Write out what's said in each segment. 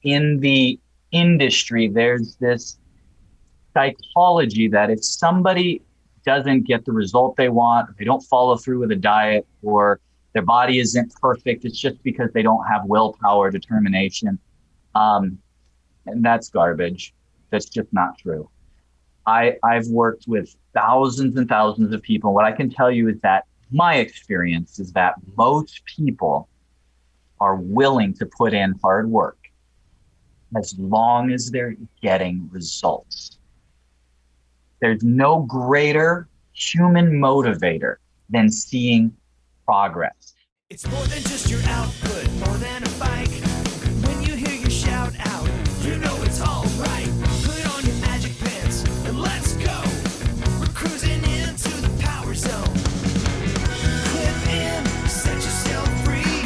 in the industry, there's this psychology that if somebody doesn't get the result they want, or they don't follow through with a diet, or their body isn't perfect, it's just because they don't have willpower, determination. And that's garbage. That's just not true. I've worked with thousands and thousands of people. What I can tell you is that my experience is that most people are willing to put in hard work as long as they're getting results. There's no greater human motivator than seeing progress. It's more than just your output, more than a bike. When you hear your shout out, you know it's all right. Put on your magic pants and let's go. We're cruising into the power zone. Clip in, set yourself free.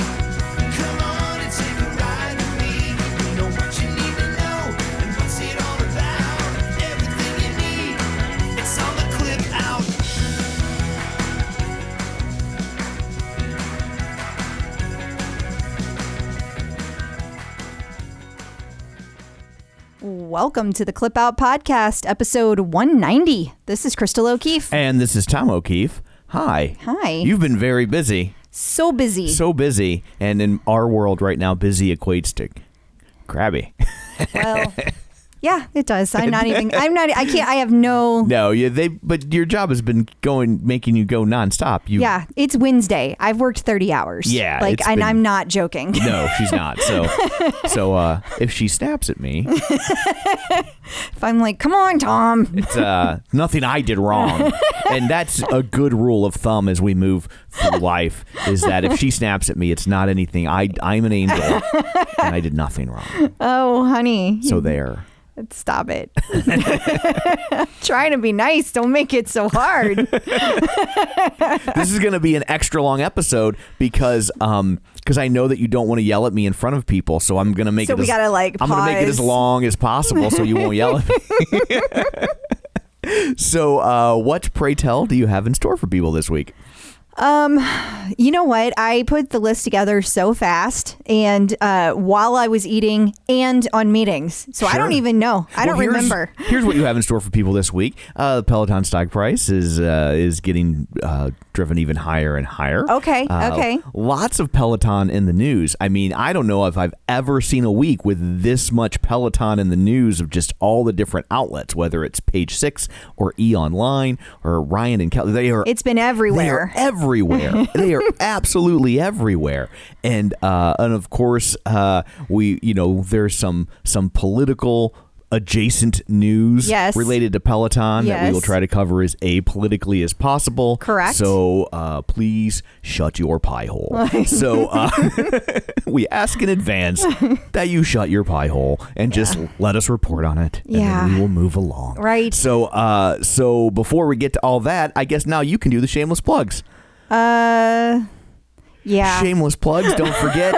Come on and take a ride with me. You know what you need to know and what's it all about. Everything you need, it's on the Clip Out. Welcome to the Clip Out Podcast, episode 190. This is Crystal O'Keefe. And this is Tom O'Keefe. Hi. Hi. You've been very busy. So busy. So busy. And in our world right now, busy equates to crabby. Well, yeah, it does. I have no. No, but your job has been making you go nonstop. Yeah, it's Wednesday. I've worked 30 hours. Yeah. I'm not joking. No, she's not. So if she snaps at me. If I'm like, come on, Tom. It's nothing I did wrong. And that's a good rule of thumb as we move through life, is that if she snaps at me, it's not anything. I'm an angel and I did nothing wrong. Oh, honey. So there. Stop it. Trying to be nice. Don't make it so hard. This is going to be an extra long episode because I know that you don't want to yell at me in front of people. So I'm going to make I'm going to make it as long as possible so you won't yell at me. So what, pray tell, do you have in store for people this week? You know what? I put the list together so fast, and while I was eating and on meetings, so sure. I don't even know. I don't remember. Here's what you have in store for people this week. The Peloton stock price is getting driven even higher and higher. Okay. Okay. Lots of Peloton in the news. I mean, I don't know if I've ever seen a week with this much Peloton in the news of just all the different outlets, whether it's Page Six or E Online or Ryan and Kelly. It's been everywhere. They are everywhere. They are absolutely everywhere. And of course, there's some political adjacent news related to Peloton that we will try to cover as apolitically as possible. Correct. So please shut your pie hole. So we ask in advance that you shut your pie hole and just let us report on it. And then we will move along. Right. So before we get to all that, I guess now you can do the shameless plugs. Yeah. Shameless plugs. Don't forget,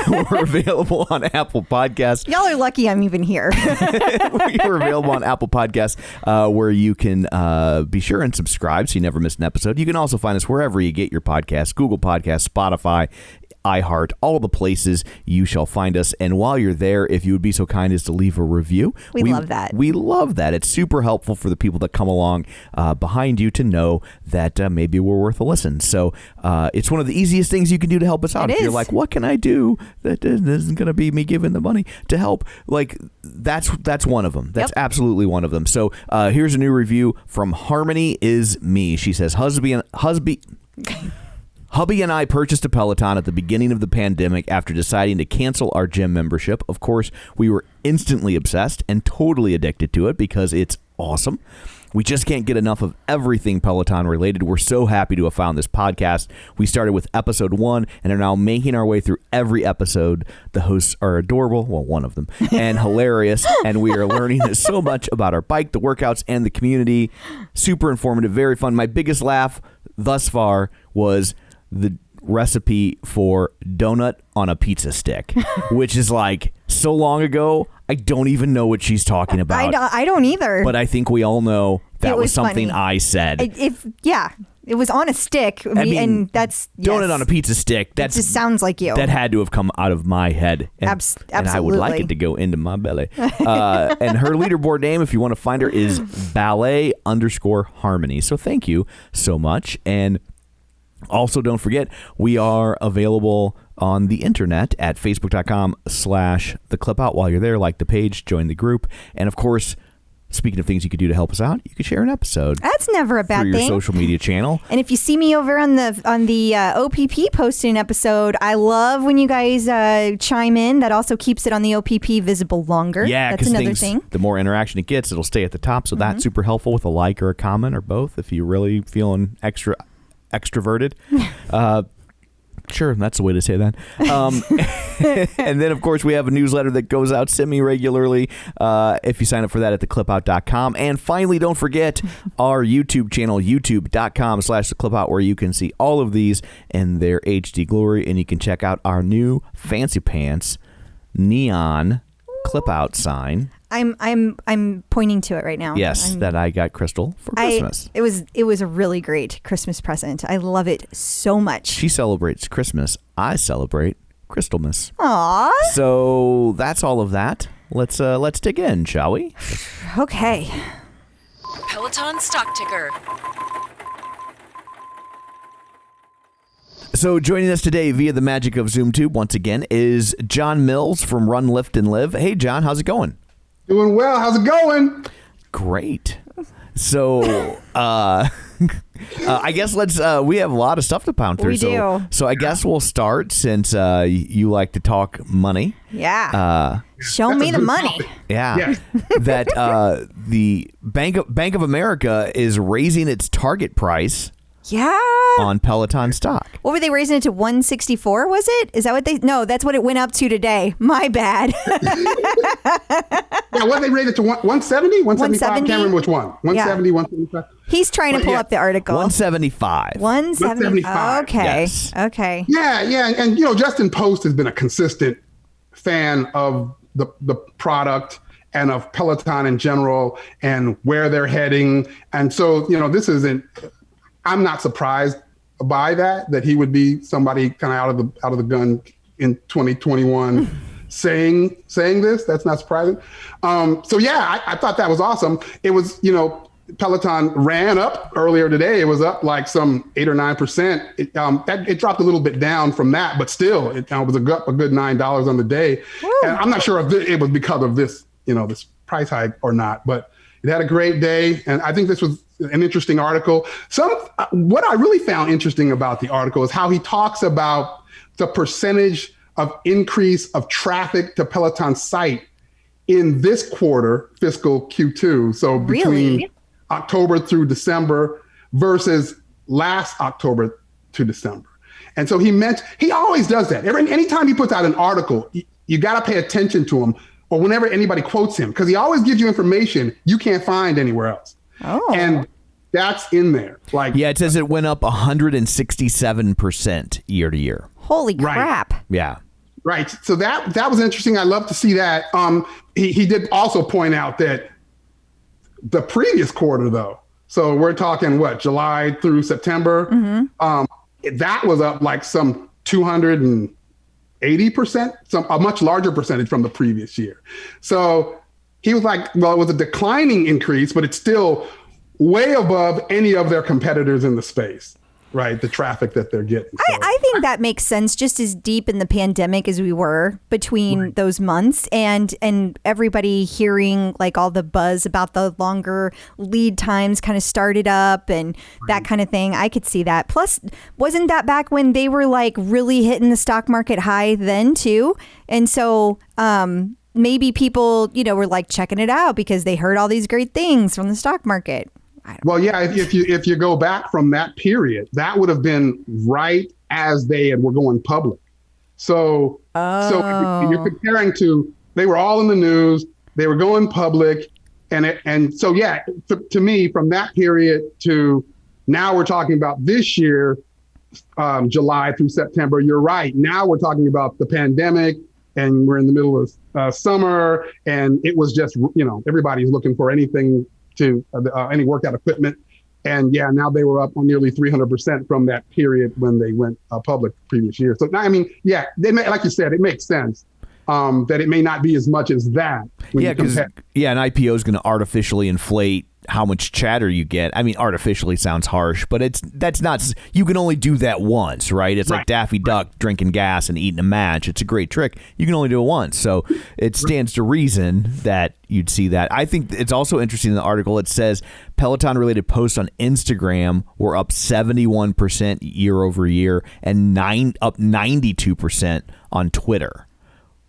we're available on Apple Podcasts. Y'all are lucky I'm even here. We're available on Apple Podcasts, where you can be sure and subscribe so you never miss an episode. You can also find us wherever you get your podcasts, Google Podcasts, Spotify, iHeart, all the places you shall find us. And while you're there, if you would be so kind as to leave a review. We love that. We love that. It's super helpful for the people that come along behind you to know that maybe we're worth a listen. So it's one of the easiest things you can do to help us out. If you're like, what can I do that isn't going to be me giving the money to help? Like, that's one of them. That's absolutely one of them. So here's a new review from Harmony Is Me. She says, Hubby and I purchased a Peloton at the beginning of the pandemic after deciding to cancel our gym membership. Of course, we were instantly obsessed and totally addicted to it because it's awesome. We just can't get enough of everything Peloton related. We're so happy to have found this podcast. We started with episode 1 and are now making our way through every episode. The hosts are adorable, well, one of them, and hilarious. And we are learning so much about our bike, the workouts, and the community. Super informative, very fun. My biggest laugh thus far was the recipe for donut on a pizza stick, which is like so long ago, I don't even know what she's talking about. I don't either. But I think we all know that was something funny. I said. It was on a stick. And that's donut on a pizza stick. That just sounds like you. That had to have come out of my head. And, Absolutely. And I would like it to go into my belly. And her leaderboard name, if you want to find her, is ballet_harmony. So thank you so much. And also, don't forget, we are available on the internet at facebook.com/theclipout. While you're there, like the page, join the group. And of course, speaking of things you could do to help us out, you could share an episode. That's never a bad through your thing. social media channel. And if you see me over on the OPP posting an episode, I love when you guys chime in. That also keeps it on the OPP visible longer. Yeah, that's another thing. The more interaction it gets, it'll stay at the top. So that's super helpful with a like or a comment or both if you're really feeling extroverted. Sure, that's the way to say that. And then, of course, we have a newsletter that goes out semi-regularly if you sign up for that at theclipout.com. And finally, don't forget our YouTube channel, youtube.com/theclipout, where you can see all of these in their HD glory. And you can check out our new Fancy Pants neon clip out sign. I'm pointing to it right now. Yes, that I got Crystal for Christmas. It was a really great Christmas present. I love it so much. She celebrates Christmas. I celebrate Crystalmas. Aww. So that's all of that. Let's dig in, shall we? Okay. Peloton stock ticker. So joining us today via the magic of ZoomTube once again is John Mills from Run, Lift, and Live. Hey, John, how's it going? Doing well. How's it going? Great. So, I guess we have a lot of stuff to pound through. We do. So I guess we'll start since you like to talk money. Yeah. Show me the money. Yeah. Yes. That the Bank of America is raising its target price Yeah. on Peloton stock. What were they raising it to? 164? Was it? Is that what they? No, that's what it went up to today. My bad. Yeah, what they rated to 170? 175? I can't remember which one. 170, 175? He's trying to pull up the article. 175. 175. Okay. Yes. Okay. Yeah. And, Justin Post has been a consistent fan of the product and of Peloton in general and where they're heading. And so, this isn't, I'm not surprised by that he would be somebody kind of out of the gun in 2021 saying this. That's not surprising. So yeah, I thought that was awesome. It was, Peloton ran up earlier today. It was up like some 8 or 9%. It dropped a little bit down from that, but still, it was a good $9 on the day. And I'm not sure if it was because of this, this price hike or not, but it had a great day. And I think this was an interesting article. What I really found interesting about the article is how he talks about the percentage of increase of traffic to Peloton's site in this quarter, fiscal Q2. So between October through December versus last October to December. And so he always does that. Anytime he puts out an article, you got to pay attention to him, or whenever anybody quotes him, because he always gives you information you can't find anywhere else. Oh. And that's in there. Yeah, it says it went up 167% year to year. Holy crap. Yeah. Right. So that was interesting. I love to see that. He did also point out that the previous quarter, though, so we're talking July through September, that was up like some 280%, a much larger percentage from the previous year. So he was like, well, it was a declining increase, but it's still way above any of their competitors in the space, right? The traffic that they're getting. So, I think that makes sense, just as deep in the pandemic as we were between those months, and everybody hearing like all the buzz about the longer lead times kind of started up and that kind of thing. I could see that. Plus, wasn't that back when they were like really hitting the stock market high then too? And so, maybe people, were like checking it out because they heard all these great things from the stock market. Well, yeah, if you go back from that period, that would have been right as they were going public. So if you're comparing to, they were all in the news, they were going public, and so yeah, to me, from that period to now, we're talking about this year, July through September. You're right. Now we're talking about the pandemic, and we're in the middle of summer, and it was just everybody's looking for anything to any workout equipment And yeah, now they were up on nearly 300% from that period when they went public previous year. So I mean, yeah, like you said, it makes sense that it may not be as much as that. Yeah, because an IPO is going to artificially inflate how much chatter you get. I mean, artificially sounds harsh, but that's not. You can only do that once, right? It's like Daffy Duck drinking gas and eating a match. It's a great trick. You can only do it once, so it stands to reason that you'd see that. I think it's also interesting in the article. It says Peloton-related posts on Instagram were up 71% year over year, and up 92% on Twitter.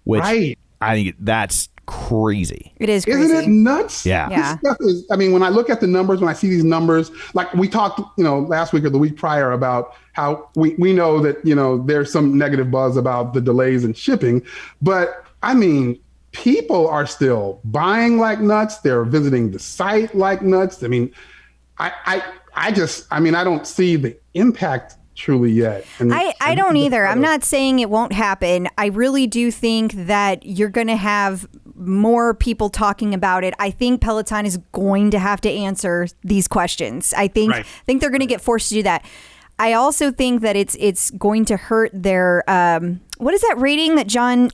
Which I think that's crazy. It is crazy. Isn't it nuts? Yeah. This stuff is, I mean, when I look at the numbers, when I see these numbers, like we talked, last week or the week prior about how we know that, there's some negative buzz about the delays in shipping. But I mean, people are still buying like nuts. They're visiting the site like nuts. I mean, I don't see the impact truly yet. And I don't either. I'm not saying it won't happen. I really do think that you're going to have more people talking about it. I think Peloton is going to have to answer these questions. I think they're going to get forced to do that. I also think that it's going to hurt their what is that rating that John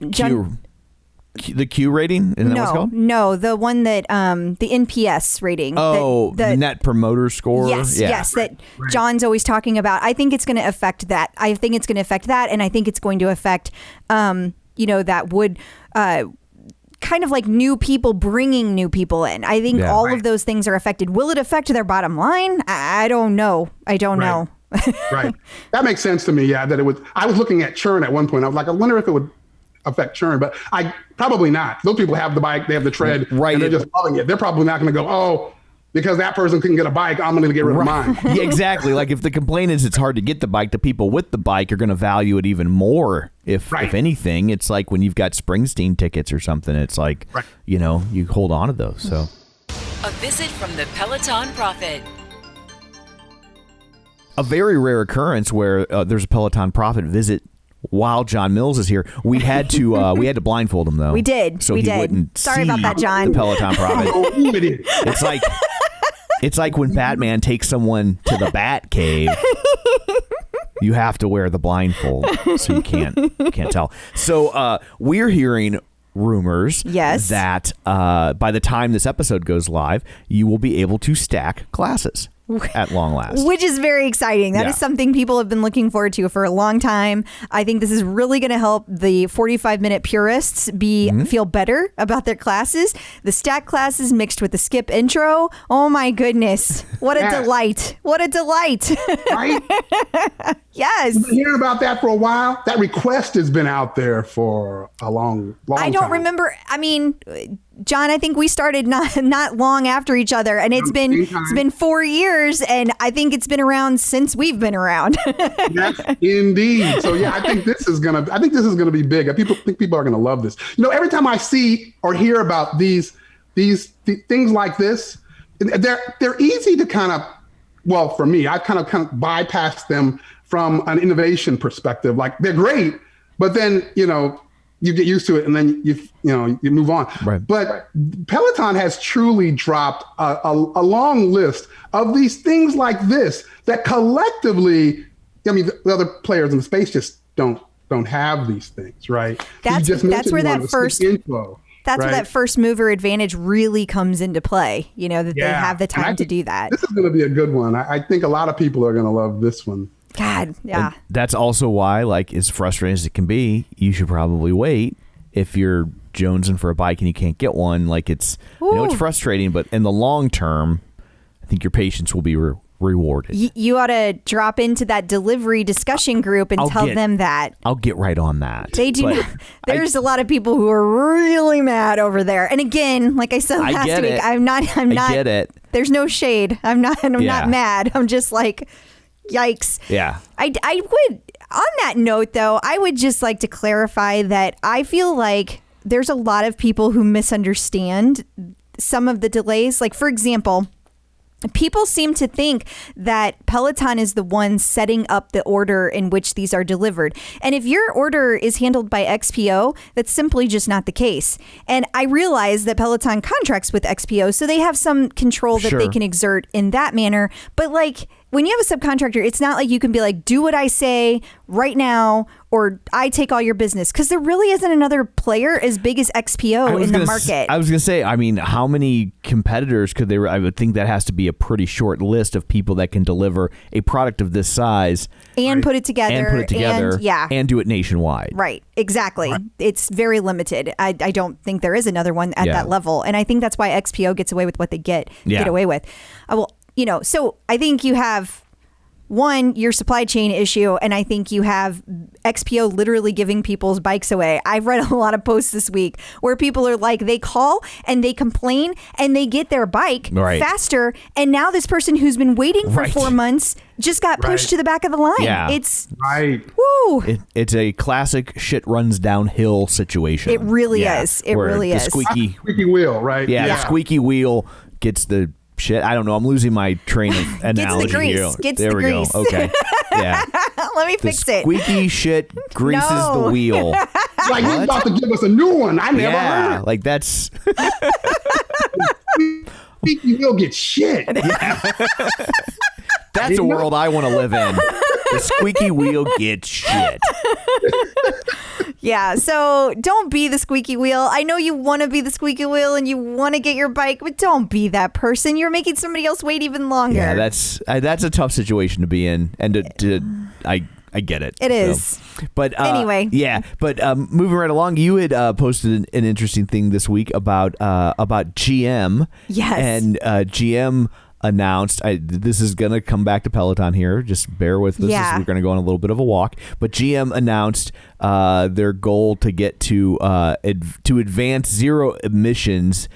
the Q rating? Isn't that what it's called? No, the one that the NPS rating. Oh, the Net Promoter Score. Yes, that John's always talking about. I think it's going to affect that. And I think it's going to affect, that would kind of like new people bringing new people in. I think all of those things are affected. Will it affect their bottom line? I don't know. I don't know. Right. That makes sense to me. Yeah, that it would. I was looking at churn at one point. I was like, I wonder if it would affect churn, but probably not. Those people have the bike, they have the tread, and they're just loving it. They're probably not going to go, because that person couldn't get a bike, I'm going to get rid of mine. Yeah, exactly. Like if the complaint is it's hard to get the bike, the people with the bike are going to value it even more. If anything, it's like when you've got Springsteen tickets or something, it's like, you hold on to those. So a visit from the Peloton Prophet. A very rare occurrence where there's a Peloton Prophet visit while John Mills is here. We had to blindfold him though. We did. So he wouldn't Sorry see about that, John. the Peloton Prophet. It's like when Batman takes someone to the Bat Cave. You have to wear the blindfold so you can't tell. So we're hearing rumors that by the time this episode goes live, you will be able to stack classes at long last. Which is very exciting. That is something people have been looking forward to for a long time. I think this is really going to help the 45-minute purists feel better about their classes. The stack classes mixed with the skip intro. Oh my goodness. What a delight. What a delight. Right? Yes. You've been hearing about that for a while. That request has been out there for a long time. I don't remember. I mean, John, I think we started not long after each other, and it's been 4 years, and I think it's been around since we've been around. Yes, indeed. So yeah, I think this is gonna be big. I think people are gonna love this. Every time I see or hear about these things like this, they're easy to kind of. Well, for me, I kind of bypass them from an innovation perspective. Like they're great, but then you get used to it and then you move on. Right. But Peloton has truly dropped a long list of these things like this that collectively, the other players in the space just don't have these things, right? That's where that first intro. That's where that first mover advantage really comes into play, that they have the time to do that. This is going to be a good one. I think a lot of people are going to love this one. God, yeah. And that's also why, as frustrating as it can be, you should probably wait if you're jonesing for a bike and you can't get one. It's frustrating, but in the long term, I think your patience will be rewarded. You ought to drop into that delivery discussion group and tell them that. I'll get right on that. They do not. There's a lot of people who are really mad over there. And again, like I said last week, I'm not. I get it. There's no shade. I'm not mad. I'm just like, yikes. Yeah. I would, on that note though, I would just like to clarify that I feel like there's a lot of people who misunderstand some of the delays. Like, for example, People seem to think that Peloton is the one setting up the order in which these are delivered. And if your order is handled by XPO, that's simply just not the case. And I realize that Peloton contracts with XPO, so they have some control that they Sure. can exert in that manner. But like, when you have a subcontractor, it's not like you can be like, do what I say right now, or I take all your business. Because there really isn't another player as big as XPO in the market. I was going to say, I mean, how many competitors could they? I would think that has to be a pretty short list of people that can deliver a product of this size and put it together. and do it nationwide. Right, exactly. It's very limited. I don't think there is another one at that level. And I think that's why XPO gets away with what they get away with. So I think you have one, your supply chain issue, and I think you have XPO literally giving people's bikes away. I've read a lot of posts this week where people are like, they call and they complain and they get their bike faster. And now this person who's been waiting for 4 months just got pushed to the back of the line. Yeah. It's Woo. It's a classic shit runs downhill situation. It really is. It where really the is. Squeaky wheel, right? the squeaky wheel gets the shit. I don't know. I'm losing my train of analogy Gets the grease. here. Gets there the we grease. go. Okay. Yeah. Let me The fix it. squeaky shit greases No. the wheel. Like he's about to give us a new one. I never heard. Like that's Squeaky wheel gets shit. that's a world I want to live in. The squeaky wheel gets shit. Yeah, so don't be the squeaky wheel. I know you want to be the squeaky wheel and you want to get your bike, but don't be that person. You're making somebody else wait even longer. Yeah, that's a tough situation to be in, and I get it. It is. But Anyway. yeah. But moving right along, you had posted an interesting thing this week about GM. Yes. And GM announced, this is going to come back to Peloton here. Just bear with us. Yeah. We're going to go on a little bit of a walk. But GM announced their goal to get to advance zero emissions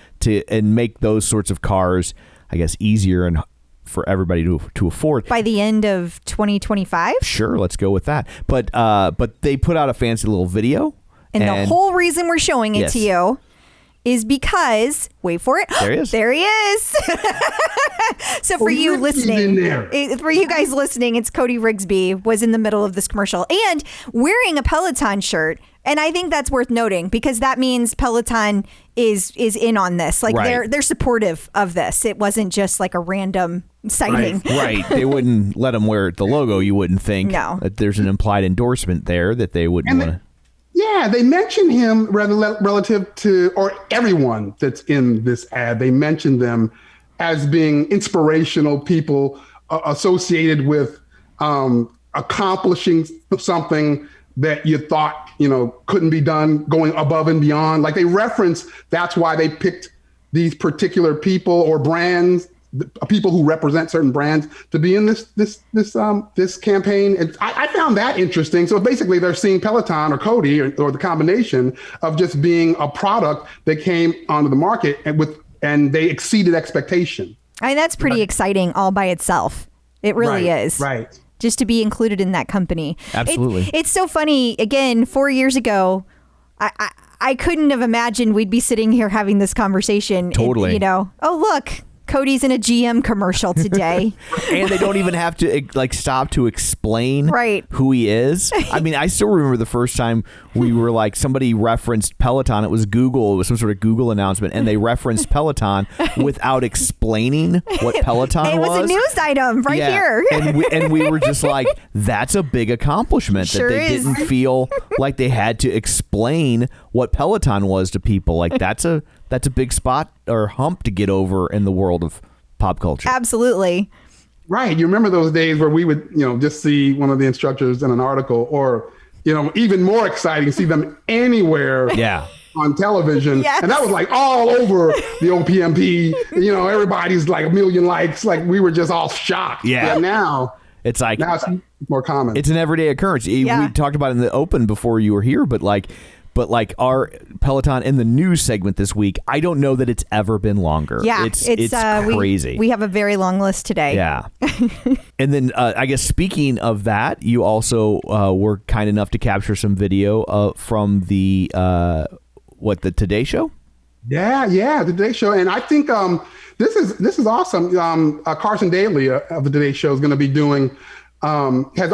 and make those sorts of cars, I guess, easier and for everybody to afford by the end of 2025. Sure, let's go with that. But they put out a fancy little video, And the whole reason we're showing it Yes. to you is because, wait for it. There he is. There he is. So for you Rigsby's listening, in there. for you guys listening, it's Cody Rigsby was in the middle of this commercial and wearing a Peloton shirt. And I think that's worth noting because that means Peloton is in on this. Like Right. they're supportive of this. It wasn't just like a random sighting. right, they wouldn't let them wear the logo. You wouldn't think No. that there's an implied endorsement there that they wouldn't And want to. Yeah, they mention him relative to, or everyone that's in this ad, they mention them as being inspirational people associated with accomplishing something that you thought, couldn't be done, going above and beyond. Like they reference, that's why they picked these particular people or brands, people who represent certain brands to be in this campaign. And I found that interesting. So basically they're seeing Peloton or Cody or the combination of just being a product that came onto the market and they exceeded expectation. I mean, that's pretty exciting all by itself. It really is. Right. Just to be included in that company. Absolutely. It's so funny. Again, 4 years ago, I couldn't have imagined we'd be sitting here having this conversation. Totally. Oh, look, Cody's in a GM commercial today. And they don't even have to stop to explain who he is. I mean, I still remember the first time we were somebody referenced Peloton. It was Google. It was some sort of Google announcement, and they referenced Peloton without explaining what Peloton It was a news item here. and we were just like, that's a big accomplishment Sure that they is. didn't feel like they had to explain what Peloton was to people. Like that's a big spot or hump to get over in the world of pop culture. Absolutely. Right. You remember those days where we would, just see one of the instructors in an article or, even more exciting, see them anywhere on television. Yes. And that was like all over the OPMP. Everybody's like a million likes. Like we were just all shocked. Yeah. Now it's it's more common. It's an everyday occurrence. Yeah. We talked about it in the open before you were here, but our Peloton in the news segment this week, I don't know that it's ever been longer. Yeah. It's crazy. We have a very long list today. Yeah. And then I guess speaking of that, you also were kind enough to capture some video from the Today Show? Yeah, the Today Show. And I think This is awesome. Carson Daly of the Today Show is going to be doing, has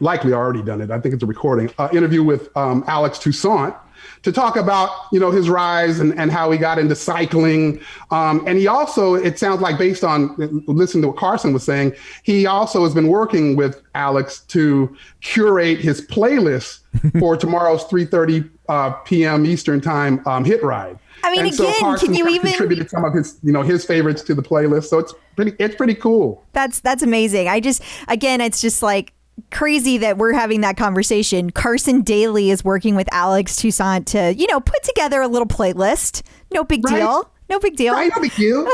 likely already done it. I think it's a recording, interview with Alex Toussaint to talk about, his rise and how he got into cycling. And he also, it sounds like, based on listening to what Carson was saying, he also has been working with Alex to curate his playlist for tomorrow's 3:30 p.m. Eastern time hit ride. I mean, and so again, Carson can you even contributed some of his, his favorites to the playlist? So it's pretty cool. That's amazing. It's just like crazy that we're having that conversation. Carson Daly is working with Alex Toussaint to, put together a little playlist. No big deal. No big deal. Right, no big deal.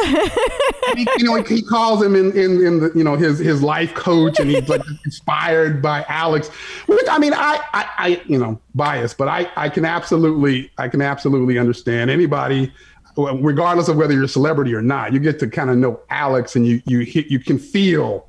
He calls him in the, his life coach, and he's like inspired by Alex. Which, I mean, I biased, but I can absolutely understand anybody, regardless of whether you're a celebrity or not. You get to kind of know Alex, and you can feel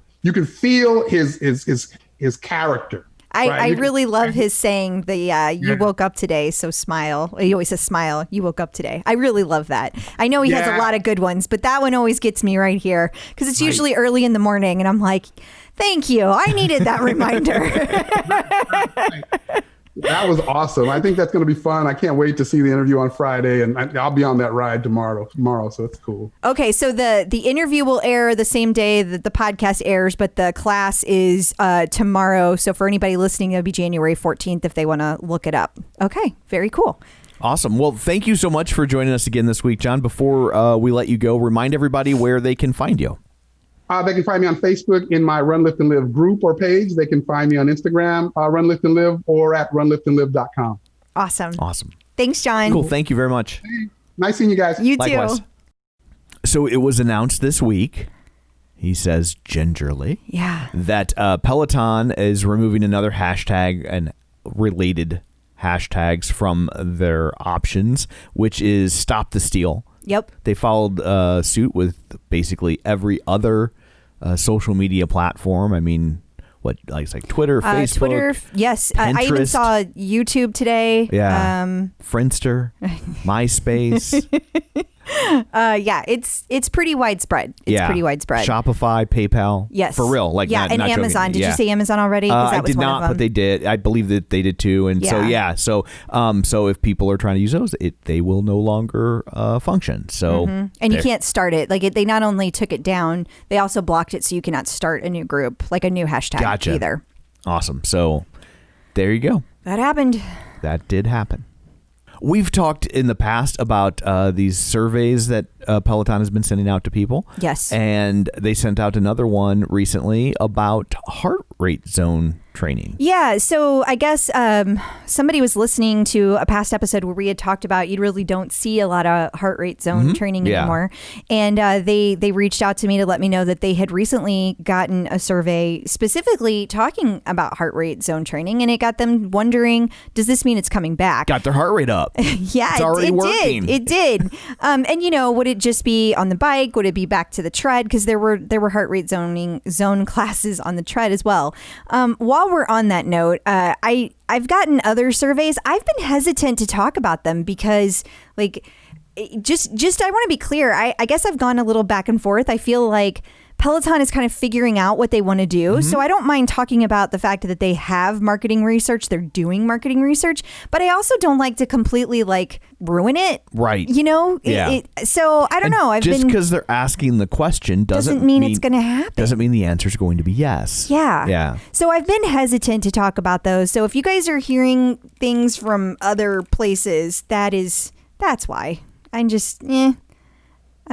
his character. I really love his saying you woke up today, so smile. He always says smile. You woke up today. I really love that. I know he has a lot of good ones, but that one always gets me right here because it's usually early in the morning and I'm like, thank you. I needed that reminder. That was awesome. I think that's going to be fun. I can't wait to see the interview on Friday, and I'll be on that ride tomorrow, so it's cool. Okay, so the interview will air the same day that the podcast airs, but the class is tomorrow. So for anybody listening, it'll be January 14th if they want to look it up. Okay, very cool. Awesome. Well, thank you so much for joining us again this week, John. Before we let you go, remind everybody where they can find you. They can find me on Facebook in my Run, Lift, and Live group or page. They can find me on Instagram, Run, Lift, and Live, or at runliftandlive.com. Awesome. Thanks, John. Cool. Thank you very much. Nice seeing you guys. You Likewise. too. So it was announced this week, he says gingerly, that Peloton is removing another hashtag and related hashtags from their options, which is Stop the Steal. Yep. They followed suit with basically every other social media platform. I mean, it's like Twitter, Facebook, Twitter, yes. I even Pinterest. saw YouTube today. Yeah. Friendster, MySpace. It's pretty widespread. It's pretty widespread. Shopify, PayPal. Yes. For real. Like, yeah, not and joking. Amazon. Did you say Amazon already? I did not, but they did. I believe that they did too. And so if people are trying to use those, they will no longer function. So, and you can't start it. Like they not only took it down, they also blocked it so you cannot start a new group, like a new hashtag either. Awesome. So there you go. That happened. That did happen. We've talked in the past about these surveys that Peloton has been sending out to people. Yes. And they sent out another one recently about heart rate zone training. Yeah. So I guess somebody was listening to a past episode where we had talked about you really don't see a lot of heart rate zone training anymore. And they reached out to me to let me know that they had recently gotten a survey specifically talking about heart rate zone training. And it got them wondering, does this mean it's coming back? Got their heart rate up. Yeah, it's already working. It did. And would it just be on the bike? Would it be back to the tread? Because there were heart rate zone classes on the tread as well. While we're on that note, I've gotten other surveys. I've been hesitant to talk about them because just I want to be clear. I guess I've gone a little back and forth. I feel like Peloton is kind of figuring out what they want to do. So I don't mind talking about the fact that they have marketing research. They're doing marketing research, but I also don't like to completely ruin it. Right. Yeah. So I don't know. Just because they're asking the question doesn't mean it's going to happen. Doesn't mean the answer is going to be yes. Yeah. Yeah. So I've been hesitant to talk about those. So if you guys are hearing things from other places, that's why. I'm just, I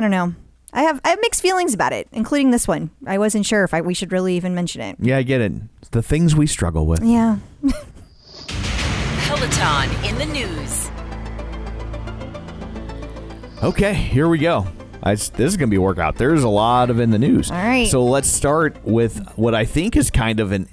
don't know. I have mixed feelings about it, including this one. I wasn't sure if we should really even mention it. Yeah, I get it. It's the things we struggle with. Yeah. Peloton in the news. Okay, here we go. This is going to be a workout. There's a lot of in the news. All right. So let's start with what I think is kind of an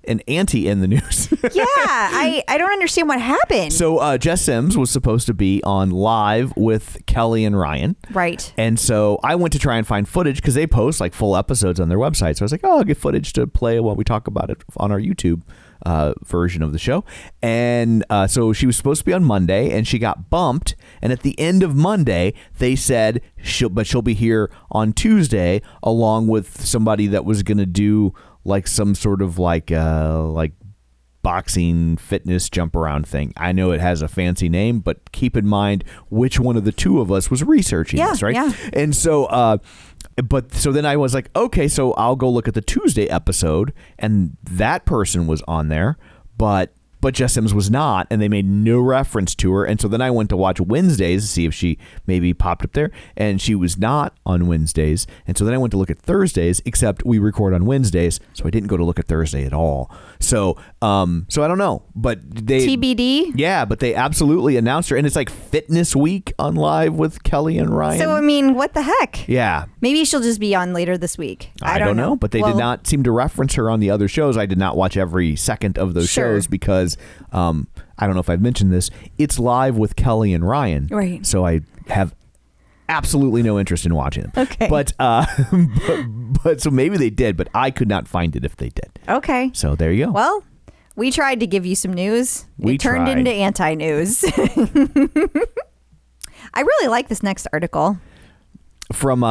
an anti in the news. Yeah, I don't understand what happened. So Jess Sims was supposed to be on live with Kelly and Ryan. Right. And so I went to try and find footage because they post like full episodes on their website. So I was like, oh, I'll get footage to play while we talk about it on our YouTube version of the show. And so she was supposed to be on Monday and she got bumped. And at the end of Monday, they said she'll be here on Tuesday along with somebody that was going to do like some sort of like boxing fitness jump around thing. I know it has a fancy name, but keep in mind which one of the two of us was researching this, right? Yeah. And so so then I was like, okay, so I'll go look at the Tuesday episode, and that person was on there, but Jess Sims was not, and they made no reference to her. And so then I went to watch Wednesdays to see if she maybe popped up there, and she was not on Wednesdays. And so then I went to look at Thursdays, except we record on Wednesdays, so I didn't go to look at Thursday at all. So so I don't know, but they TBD. Yeah, but they absolutely announced her, and it's like Fitness Week on Live with Kelly and Ryan. So I mean, what the heck? Yeah. Maybe she'll just be on later this week. I don't know, but they did not seem to reference her on the other shows. I did not watch every second of those shows because I don't know if I've mentioned this. It's Live with Kelly and Ryan. Right. So I have absolutely no interest in watching them. Okay. But so maybe they did, but I could not find it if they did. Okay. So there you go. Well, we tried to give you some news. We it turned tried. into anti-news. I really like this next article. From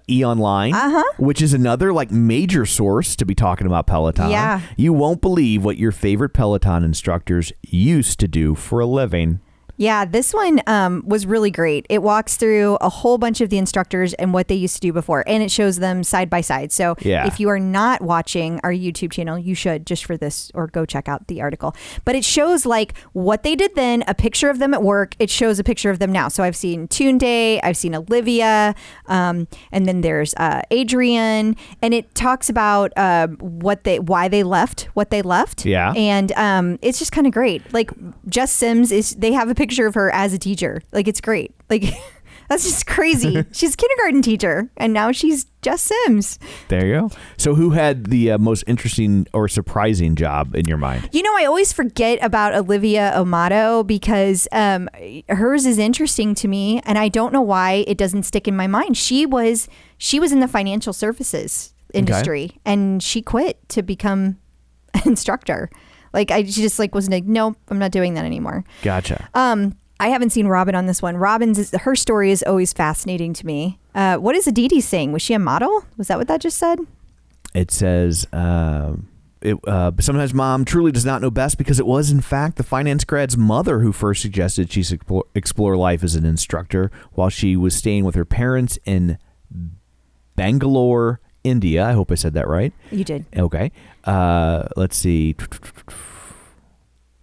E-Online, which is another like major source to be talking about Peloton. Yeah. You won't believe what your favorite Peloton instructors used to do for a living. Yeah, this one was really great. It walks through a whole bunch of the instructors and what they used to do before, and it shows them side by side. So if you are not watching our YouTube channel, you should just for this, or go check out the article. But it shows like what they did then, a picture of them at work. It shows a picture of them now. So I've seen Tunde, I've seen Olivia, and then there's Adrian, and it talks about why they left what they left. Yeah. And it's just kind of great. Like Jess Sims they have a picture of her as a teacher. Like, it's great. Like, that's just crazy. She's a kindergarten teacher, and now she's Jess Sims. There you go. So who had the most interesting or surprising job in your mind? You know, I always forget about Olivia Amato because hers is interesting to me, and I don't know why it doesn't stick in my mind. She was in the financial services industry, and she quit to become an instructor. Like, she just like was like, nope, I'm not doing that anymore. Gotcha. I haven't seen Robin on this one. Her story is always fascinating to me. What is Aditi saying? Was she a model? Was that what that just said? It says, sometimes mom truly does not know best because it was, in fact, the finance grad's mother who first suggested she explore life as an instructor while she was staying with her parents in Bangalore, India. I hope I said that right. You did. Okay. Let's see.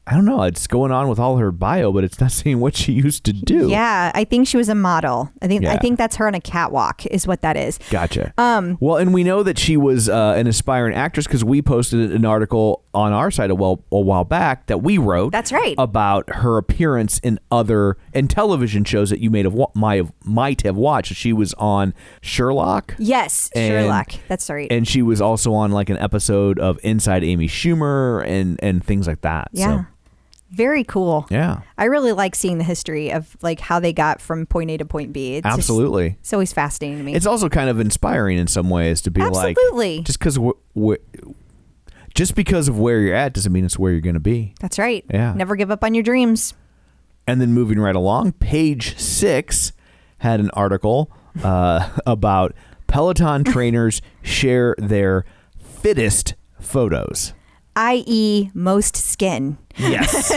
I don't know. It's going on with all her bio, but it's not saying what she used to do. Yeah, I think she was a model. I think that's her on a catwalk is what that is. Gotcha. Well, and we know that she was an aspiring actress because we posted an article on our site a while back that we wrote. That's right. About her appearance in television shows that you might have watched. She was on Sherlock. Yes, Sherlock. That's right. And she was also on like an episode of Inside Amy Schumer and things like that. Yeah. So. Very cool. Yeah. I really like seeing the history of like how they got from point A to point B. It's absolutely. It's always fascinating to me. It's also kind of inspiring in some ways to be absolutely. Like, just because of where you're at doesn't mean it's where you're going to be. That's right. Yeah. Never give up on your dreams. And then moving right along, Page 6 had an article about Peloton trainers share their fittest photos. I.e. most skin. Yes.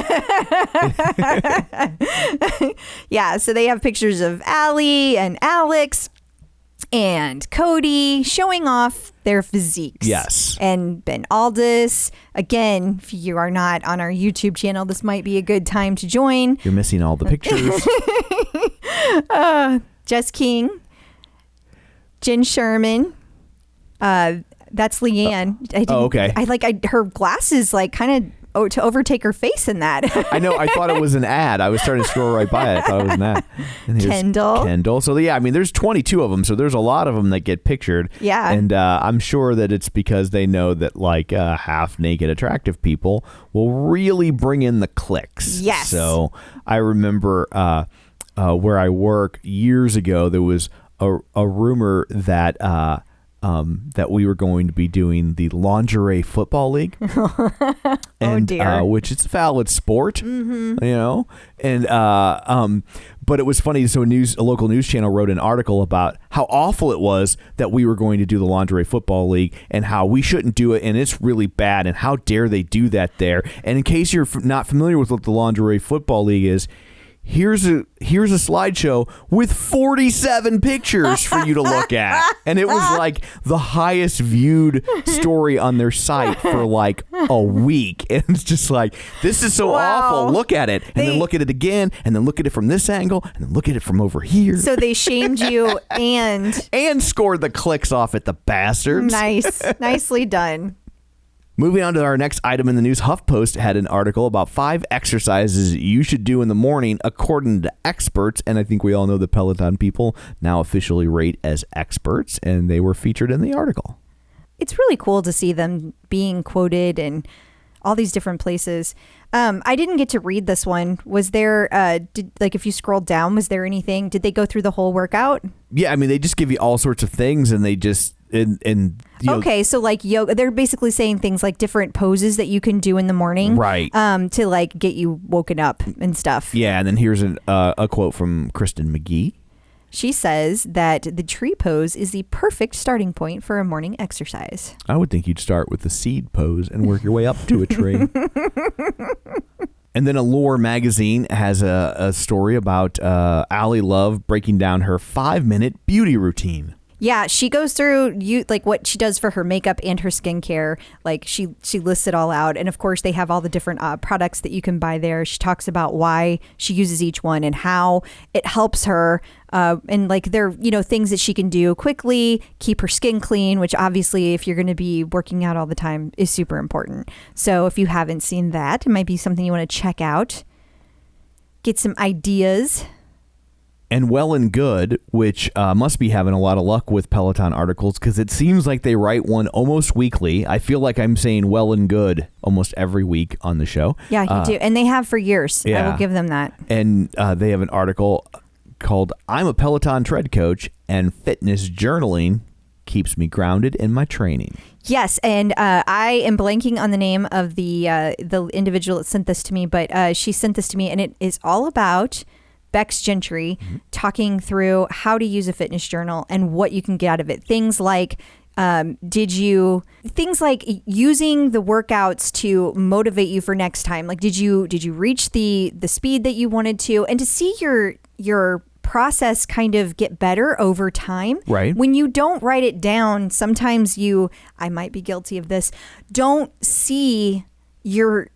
Yeah, so they have pictures of Allie and Alex and Cody showing off their physiques. Yes. And Ben Aldis. Again, if you are not on our YouTube channel, this might be a good time to join. You're missing all the pictures. Jess King. Jen Sherman. That's Leanne. Okay. Her glasses like kind of to overtake her face in that. I know. I thought it was an ad. I was starting to scroll right by it. I thought it was an ad. And here's Kendall. So yeah, I mean, there's 22 of them. So there's a lot of them that get pictured. Yeah. And I'm sure that it's because they know that like half naked attractive people will really bring in the clicks. Yes. So I remember where I work years ago, there was a rumor that that we were going to be doing the lingerie football league, and dear. Which is a valid sport, you know, and but it was funny. So a local news channel wrote an article about how awful it was that we were going to do the lingerie football league and how we shouldn't do it, and it's really bad, and how dare they do that there. And in case you're not familiar with what the lingerie football league is, here's a slideshow with 47 pictures for you to look at. And it was like the highest viewed story on their site for like a week. And it's just like, this is so awful. Look at it. And then look at it again. And then look at it from this angle. And then look at it from over here. So they shamed you and scored the clicks off at the bastards. Nice. Nicely done. Moving on to our next item in the news, HuffPost had an article about 5 exercises you should do in the morning according to experts. And I think we all know the Peloton people now officially rate as experts, and they were featured in the article. It's really cool to see them being quoted in all these different places. I didn't get to read this one. Was there, if you scroll down, was there anything? Did they go through the whole workout? Yeah, I mean, they just give you all sorts of things, and they just... Okay, so like yoga, they're basically saying things like different poses that you can do in the morning, right? To like get you woken up and stuff. Yeah, and then here's a quote from Kristen McGee. She says that the tree pose is the perfect starting point for a morning exercise. I would think you'd start with the seed pose and work your way up to a tree. And then Allure magazine has a story about Ally Love breaking down her 5-minute beauty routine. Yeah, she goes through what she does for her makeup and her skincare. Like she lists it all out, and of course they have all the different products that you can buy there. She talks about why she uses each one and how it helps her, and like they're things that she can do quickly, keep her skin clean, which obviously if you're going to be working out all the time is super important. So if you haven't seen that, it might be something you want to check out. Get some ideas. And Well and Good, which must be having a lot of luck with Peloton articles, because it seems like they write one almost weekly. I feel like I'm saying Well and Good almost every week on the show. Yeah, you do. And they have for years. Yeah. I will give them that. And they have an article called I'm a Peloton Tread Coach, and Fitness Journaling Keeps Me Grounded in My Training. Yes, and I am blanking on the name of the individual that sent this to me, but she sent this to me, and it is all about Bex Gentry talking through how to use a fitness journal and what you can get out of it. Things like using the workouts to motivate you for next time. Like, did you reach the speed that you wanted to, and to see your process kind of get better over time. Right. When you don't write it down, sometimes I might be guilty of this, don't see your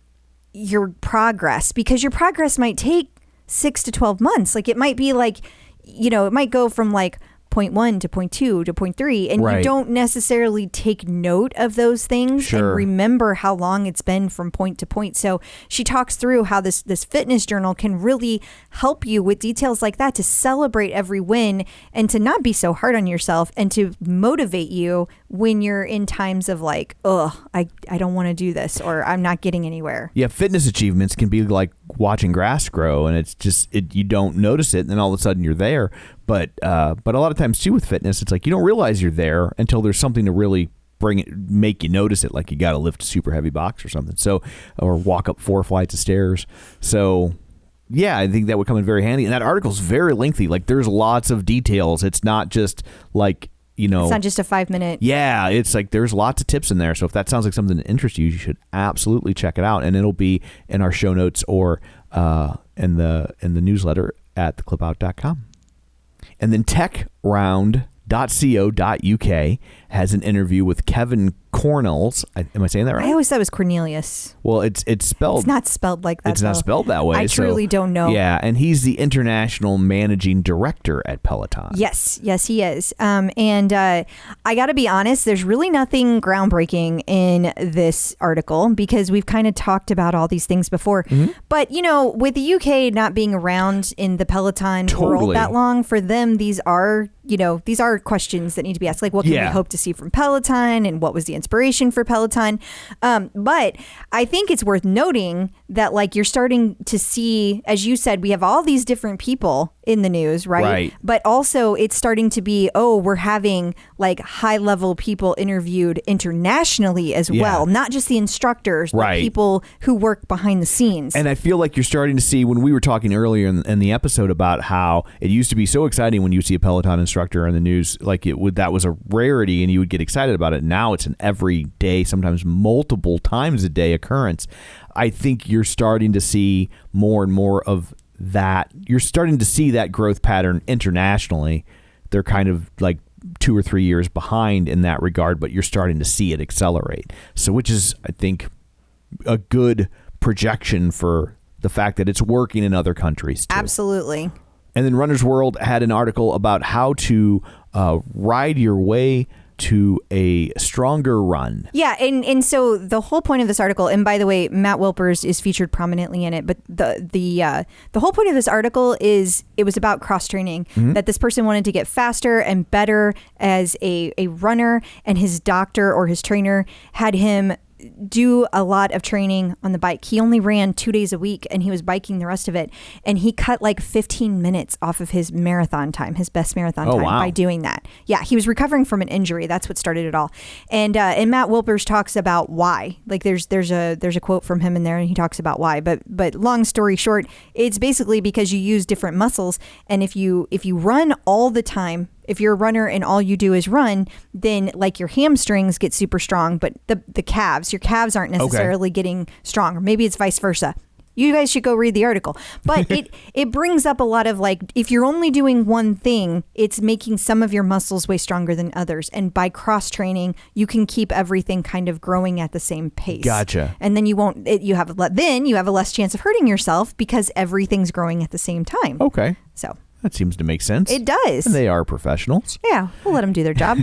progress, because your progress might take 6 to 12 months. Like it might be like, it might go from like point 1 to point 2 to point 3, and right. You don't necessarily take note of those things. Sure. And remember how long it's been from point to point. So she talks through how this fitness journal can really help you with details like that, to celebrate every win and to not be so hard on yourself, and to motivate you when you're in times of like, I don't want to do this, or I'm not getting anywhere. Yeah, fitness achievements can be like watching grass grow, and it's just you don't notice it, and then all of a sudden you're there. But a lot of times too with fitness, it's like you don't realize you're there until there's something to really make you notice it, like you got to lift a super heavy box or something. So, or walk up 4 flights of stairs. So, yeah, I think that would come in very handy. And that article's very lengthy. Like there's lots of details. It's not just like, it's not just a 5-minute. Yeah, it's like there's lots of tips in there. So if that sounds like something that interests you, you should absolutely check it out. And it'll be in our show notes or in the newsletter at theclipout.com. And then techround.co.uk has an interview with Kevin Cornels. Am I saying that right? I always thought it was Cornelius. Well, it's spelled. It's not spelled like that. It's not though. spelled that way. I truly don't know. Yeah, and he's the international managing director at Peloton. Yes, he is. And I got to be honest, there's really nothing groundbreaking in this article because we've kind of talked about all these things before. Mm-hmm. But, you know, with the UK not being around in the Peloton world that long, for them, these are questions that need to be asked. Like, what can we hope to see from Peloton and what was the inspiration for Peloton? But I think it's worth noting that, like, you're starting to see, as you said, we have all these different people in the news, right? But also it's starting to be, we're having like high level people interviewed internationally as well, not just the instructors, but people who work behind the scenes. And I feel like you're starting to see, when we were talking earlier in the episode about how it used to be so exciting when you see a Peloton instructor in the news, like that was a rarity and you would get excited about it. Now it's an everyday, sometimes multiple times a day occurrence. I think you're starting to see more and more of that. You're starting to see that growth pattern internationally. They're kind of like 2 or 3 years behind in that regard, but you're starting to see it accelerate. So, which is, I think, a good projection for the fact that it's working in other countries too. Absolutely. And then Runner's World had an article about how to ride your way to a stronger run. Yeah, and so the whole point of this article, and by the way, Matt Wilpers is featured prominently in it, but the whole point of this article is it was about cross training, that this person wanted to get faster and better as a runner, and his doctor or his trainer had him do a lot of training on the bike. He only ran 2 days a week and he was biking the rest of it. And he cut like 15 minutes off of his marathon time, his best marathon time by doing that. Yeah, he was recovering from an injury. That's what started it all. And Matt Wilpers talks about why. Like there's a quote from him in there and he talks about why. But long story short, it's basically because you use different muscles, and if you run all the time, if you're a runner and all you do is run, then like your hamstrings get super strong, but the calves, your calves aren't necessarily getting strong, or maybe it's vice versa. You guys should go read the article. But it brings up a lot of like, if you're only doing one thing, it's making some of your muscles way stronger than others. And by cross training, you can keep everything kind of growing at the same pace. Gotcha. And then you have a less chance of hurting yourself because everything's growing at the same time. Okay. So that seems to make sense. it does. And they are professionals. Yeah, we'll let them do their job.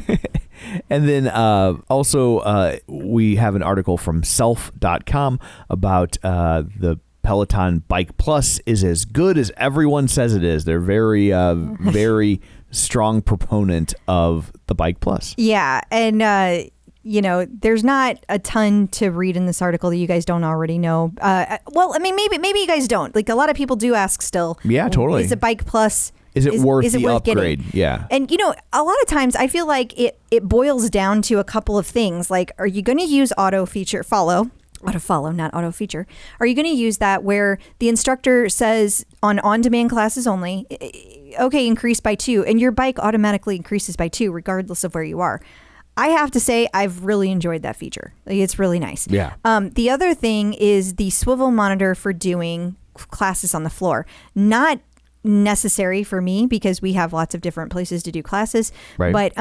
And then also we have an article from self.com about the Peloton Bike Plus is as good as everyone says it is. They're very, very strong proponent of the Bike Plus. Yeah. And, there's not a ton to read in this article that you guys don't already know. Well, I mean, maybe you guys don't. Like a lot of people do ask still. Yeah, totally. Is a Bike Plus... Is it worth the upgrade? Getting? Yeah. And, a lot of times I feel like it boils down to a couple of things. Like, are you going to use auto follow, not auto feature? Are you going to use that where the instructor says on-demand classes only, okay, increase by 2, and your bike automatically increases by 2 regardless of where you are? I have to say, I've really enjoyed that feature. Like, it's really nice. Yeah. The other thing is the swivel monitor for doing classes on the floor. Not necessary for me because we have lots of different places to do classes. Right. But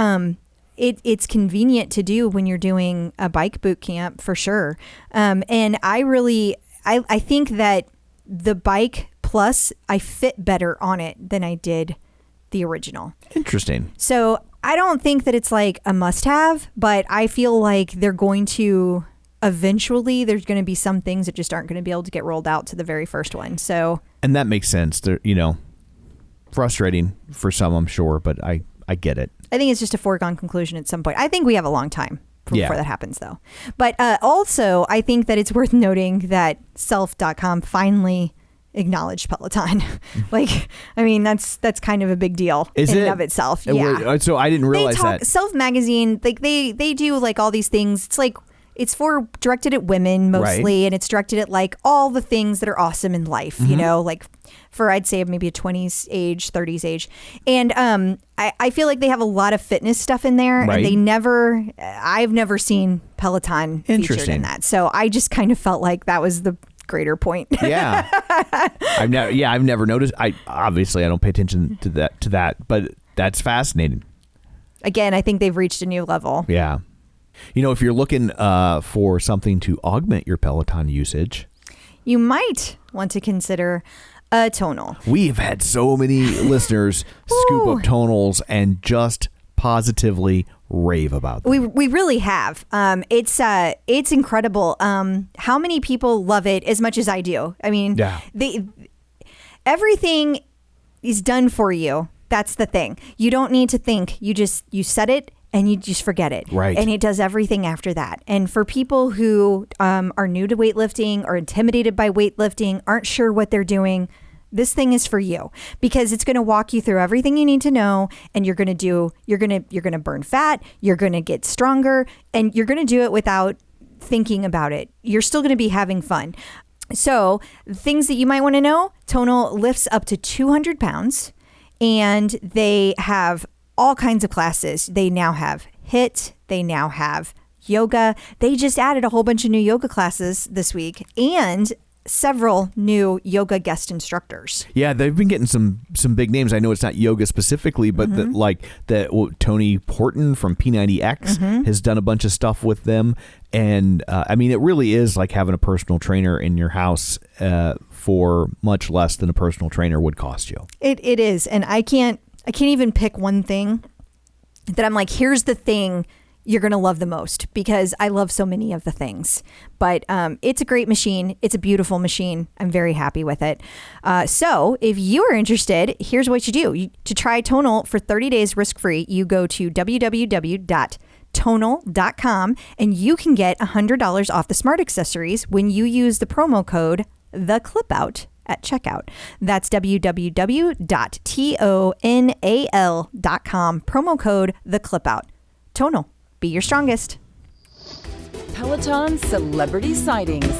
it's convenient to do when you're doing a bike boot camp for sure. And I think that the Bike Plus, I fit better on it than I did the original. Interesting. So I don't think that it's like a must-have, but I feel like they're going to eventually. There's going to be some things that just aren't going to be able to get rolled out to the very first one. So, and that makes sense. They're, frustrating for some, I'm sure, but I get it. I think it's just a foregone conclusion at some point. I think we have a long time before that happens, though. But also, I think that it's worth noting that self.com finally acknowledged Peloton. Like, I mean, that's kind of a big deal in and of itself. Yeah. So I didn't realize that. Self Magazine, like they do like all these things. It's like, it's directed at women mostly, and it's directed at like all the things that are awesome in life, like for I'd say maybe a 20s age, 30s age. And I feel like they have a lot of fitness stuff in there, and I've never seen Peloton featured in that. So I just kind of felt like that was the greater point. Yeah. I've never noticed. I don't pay attention to that, but that's fascinating. Again, I think they've reached a new level. Yeah. You know, if you're looking for something to augment your Peloton usage, You might want to consider a tonal. we've had so many listeners scoop up tonals and just positively rave about them. We really have. It's incredible. How many people love it as much as I do? I mean, Yeah. Everything is done for you. That's the thing. You don't need to think. You set it and you just forget it. Right. And it does everything after that. And for people who are new to weightlifting or intimidated by weightlifting, aren't sure what they're doing, this thing is for you because it's going to walk you through everything you need to know, and you're going to burn fat, you're going to get stronger, and you're going to do it without thinking about it. You're still going to be having fun. So things that you might want to know: Tonal lifts up to 200 pounds, and they have all kinds of classes. They now have HIIT. They now have yoga. They just added a whole bunch of new yoga classes this week, and several new yoga guest instructors. Yeah, they've been getting some big names. I know it's not yoga specifically, but Tony Porton from P90X has done a bunch of stuff with them. And I mean, it really is like having a personal trainer in your house for much less than a personal trainer would cost you. It is. And I can't even pick one thing that I'm like, here's the thing you're going to love the most, because I love so many of the things. But it's a great machine. It's a beautiful machine. I'm very happy with it. So if you are interested, here's what you do. To try Tonal for 30 days risk-free, you go to www.tonal.com and you can get $100 off the smart accessories when you use the promo code TheClipout at checkout. That's www.tonal.com, promo code TheClipout. Tonal. Be your strongest. Peloton celebrity sightings.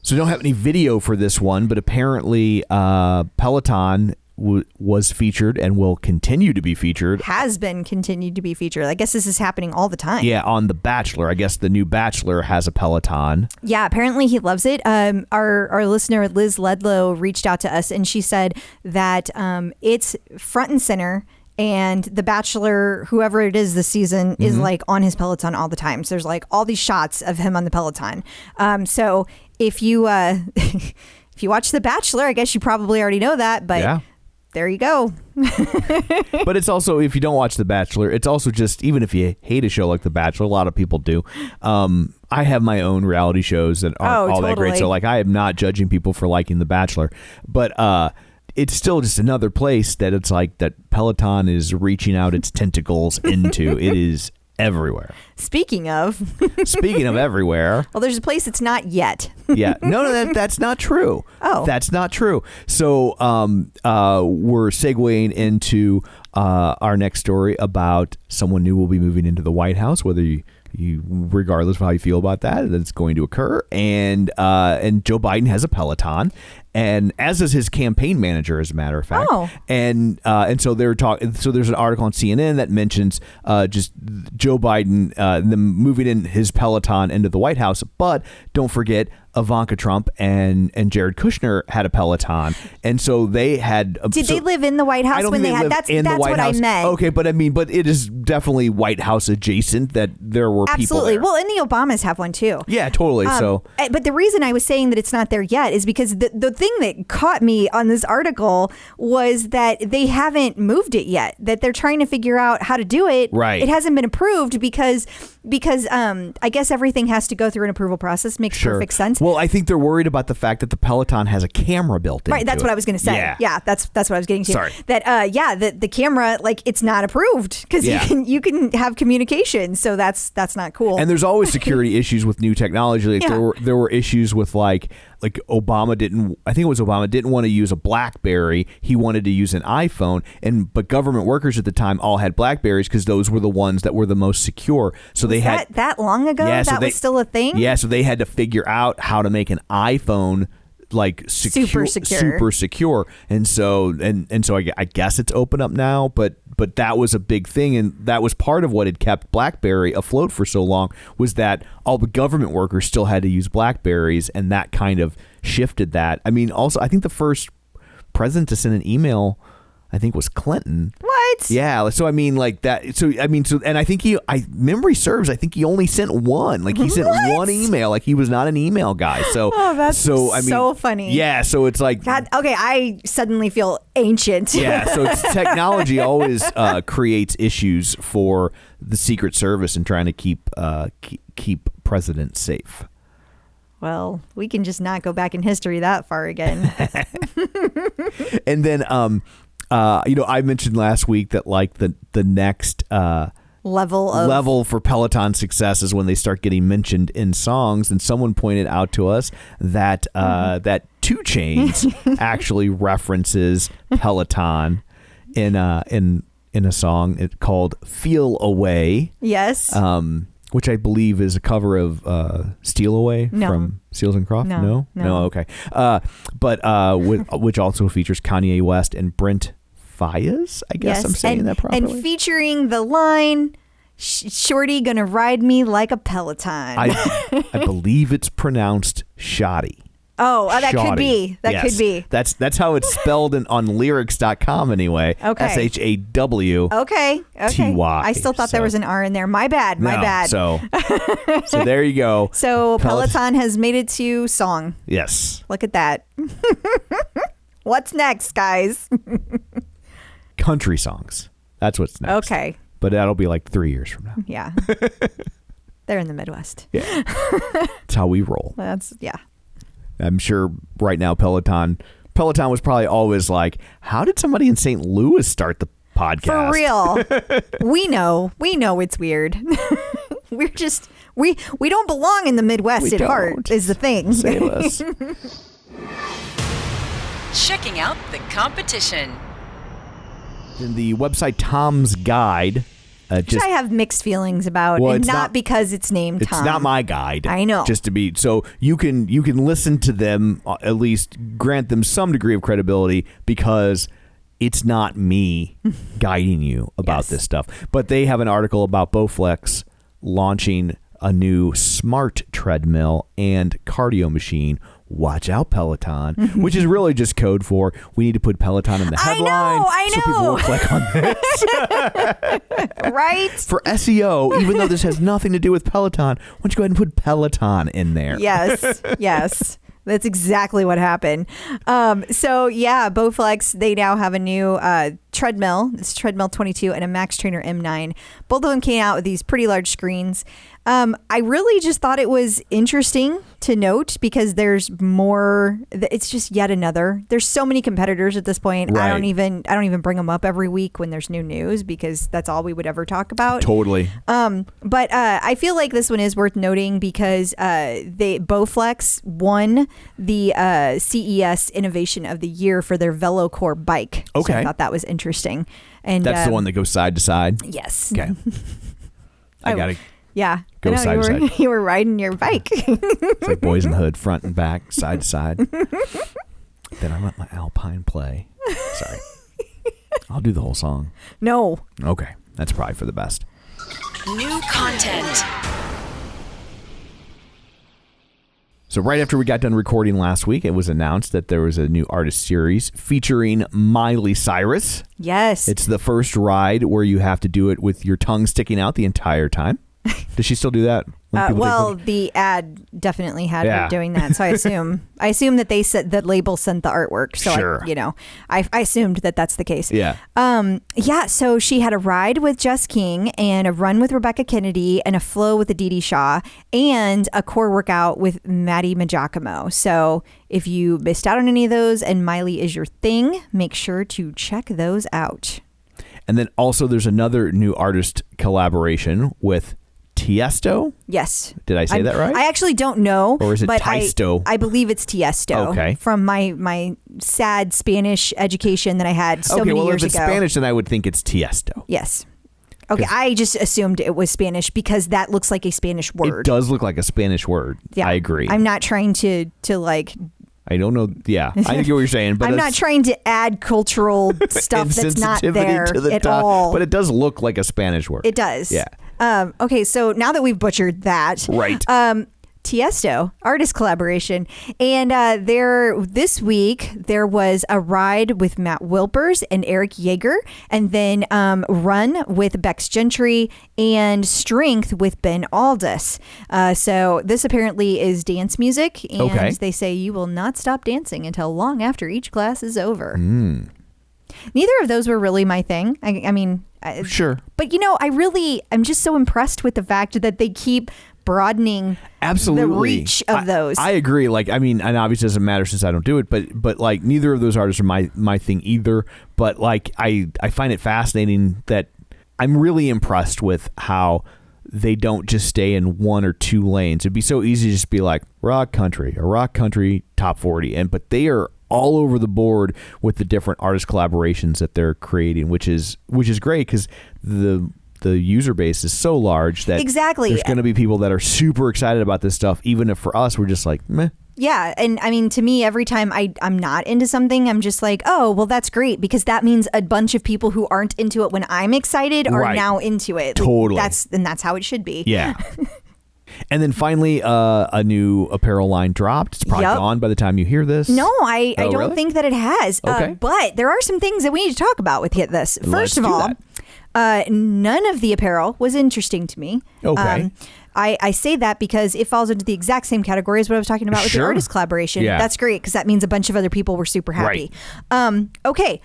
So we don't have any video for this one, but apparently Peloton was featured and will continue to be featured. Has been continued to be featured. I guess this is happening all the time. Yeah, on The Bachelor. I guess the new Bachelor has a Peloton. Yeah, apparently he loves it. Our listener, Liz Ledlow, reached out to us and she said that it's front and center. And The Bachelor, whoever it is this season, is like on his Peloton all the time. So there's like all these shots of him on the Peloton. So if you if you watch The Bachelor, I guess you probably already know that. But Yeah. there you go. But it's also, if you don't watch The Bachelor, it's also just, even if you hate a show like The Bachelor, a lot of people do. I have my own reality shows that aren't all that great. totally. So like, I am not judging people for liking The Bachelor. But it's still just another place that it's like that Peloton is reaching out its tentacles into. It is everywhere. Speaking of, Speaking of everywhere. well, there's a place it's not yet. Yeah. No, that's not true. Oh. That's not true. So we're segueing into our next story about someone new will be moving into the White House, whether you regardless of how you feel about that, it's going to occur. And Joe Biden has a Peloton, and as is his campaign manager, as a matter of fact. Oh. And so they're talking. So there's an article on CNN that mentions just Joe Biden them moving in his Peloton into the White House. But don't forget, Ivanka Trump and Jared Kushner had a Peloton, and so they had. Did they live in the White House when they had? That's what I meant. Okay, but it is definitely White House adjacent. That there were Absolutely. people there. Well, and the Obamas have one too. Yeah, totally. But the reason I was saying that it's not there yet is because the thing that caught me on this article was that they haven't moved it yet. That they're trying to figure out how to do it. Right. It hasn't been approved because I guess everything has to go through an approval process. Makes perfect sense. Well, I think they're worried about the fact that the Peloton has a camera built in. Right, that's what I was going to say. Yeah. That's what I was getting to. Sorry. That the camera, like, it's not approved because you can have communication, so that's not cool. And there's always security issues with new technology. Like there were issues with like Obama didn't want to use a BlackBerry. He wanted to use an iPhone, but government workers at the time all had BlackBerries because those were the ones that were the most secure. So they had that long ago. Yeah, that was still a thing. Yeah, so they had to figure out how to make an iPhone like super secure. And so I guess it's open up now, but that was a big thing, and that was part of what had kept BlackBerry afloat for so long, was that all the government workers still had to use BlackBerries, and that kind of shifted that. I mean, also I think the first president to send an email, I think was Clinton. What? Yeah. So I mean, like that. So I mean, and I think memory serves. I think he only sent one. Like he sent one email. Like he was not an email guy. So that's I mean, so funny. Yeah. So it's like God, okay, I suddenly feel ancient. Yeah. So technology always creates issues for the Secret Service and trying to keep presidents safe. Well, we can just not go back in history that far again. And then, I mentioned last week that like the next level for Peloton success is when they start getting mentioned in songs. And someone pointed out to us that that 2 Chainz actually references Peloton in a song called "Feel Away." Yes. Which I believe is a cover of "Steal Away" No. from Seals and Croft. No. Okay. Which also features Kanye West and Brent Faiyaz. I guess I'm saying that properly. And featuring the line, "Shorty gonna ride me like a Peloton." I believe it's pronounced shoddy. Oh, that could Shoddy. be. That Yes. could be. That's how it's spelled on lyrics.com anyway. Okay. SHAW. Okay. TY. I still thought there was an R in there. My bad. My No, bad. So there you go. So Peloton has made it to song. Yes. Look at that. What's next, guys? Country songs. That's what's next. Okay. But that'll be like 3 years from now. Yeah. They're in the Midwest. Yeah. That's how we roll. Yeah. I'm sure right now Peloton was probably always like, how did somebody in St. Louis start the podcast? For real. We know it's weird. We're just we don't belong in the Midwest We at heart don't. is the thing. Save us. Checking out the competition. In the website Tom's Guide, Which I have mixed feelings about, Well, and it's not not- because it's named it's Tom. not my guide. I know. Just to be so you can listen to them, at least grant them some degree of credibility, because it's not me guiding you about Yes. this stuff. But they have an article about Bowflex launching a new smart treadmill and cardio machine. Watch out, Peloton, which is really just code for we need to put Peloton in the headline. I So people know. will click on this. Right? For SEO, even though this has nothing to do with Peloton, why don't you go ahead and put Peloton in there? Yes. That's exactly what happened. So yeah, Bowflex, they now have a new treadmill. It's Treadmill 22 and a Max Trainer M9. Both of them came out with these pretty large screens. I really just thought it was interesting to note because there's more. It's just yet another. There's so many competitors at this point. Right. I don't even bring them up every week when there's new news because that's all we would ever talk about. Totally. But I feel like this one is worth noting because Bowflex won the CES Innovation of the Year for their VeloCore bike. So Okay. I thought that was interesting. And That's the one that goes side to side. Yes. Okay. I got to Yeah. Go I know, side to you were, side. You were riding your bike. It's like Boys in the Hood, front and back, side to side. Then I want my Alpine play. Sorry. I'll do the whole song. No. Okay. That's probably for the best. New content. So right after we got done recording last week, it was announced that there was a new artist series featuring Miley Cyrus. Yes. It's the first ride where you have to do it with your tongue sticking out the entire time. Does she still do that? when people take well, photos? the ad definitely had Yeah. her doing that, so I assume that they said that label sent the artwork. So Sure. I assumed that that's the case. Yeah. Yeah. So she had a ride with Jess King and a run with Rebecca Kennedy and a flow with Aditi Shaw and a core workout with Maddie Majacomo. So if you missed out on any of those and Miley is your thing, make sure to check those out. And then also there's another new artist collaboration with Tiesto. Yes. Did I say that right? I actually don't know. Or is it but Tiesto? I believe it's Tiesto. Okay. From my sad Spanish education that I had so okay, many well, years if it's ago. Spanish, then I would think it's Tiesto. Yes. Okay, 'Cause- I just assumed it was Spanish because that looks like a Spanish word. It does look like a Spanish word. Yeah. I agree. I'm not trying to like. I don't know. Yeah, I get what you're saying, but I'm not it's trying to add cultural stuff that's not insensitivity there to the at top, all. But it does look like a Spanish word. It does. Yeah. Okay, so now that we've butchered that, Right. Tiesto artist collaboration, and this week there was a ride with Matt Wilpers and Eric Yeager, and then Run with Bex Gentry and Strength with Ben Aldis. So this apparently is dance music, and they say you will not stop dancing until long after each class is over. Neither of those were really my thing. I mean, sure, but I'm just so impressed with the fact that they keep broadening the reach of those. I agree. Like, I mean, and obviously it doesn't matter since I don't do it, but like neither of those artists are my thing either. But like, I find it fascinating that I'm really impressed with how they don't just stay in one or two lanes. It'd be so easy to just be like rock country or rock country top 40, but they are all over the board with the different artist collaborations that they're creating, which is great because the user base is so large that there's going to be people that are super excited about this stuff, even if for us we're just like meh. Yeah, and I mean, to me, every time I'm not into something, I'm just like, oh, well, that's great, because that means a bunch of people who aren't into it when I'm excited are now into it. Totally. That's how it should be. Yeah. And then finally, a new apparel line dropped. It's probably gone by the time you hear this. No, I don't really? think that it has. Okay. But there are some things that we need to talk about with this. First of all, none of the apparel was interesting to me. Okay. I say that because it falls into the exact same category as what I was talking about with the artist collaboration. Yeah. That's great, because that means a bunch of other people were super happy. Right. Okay.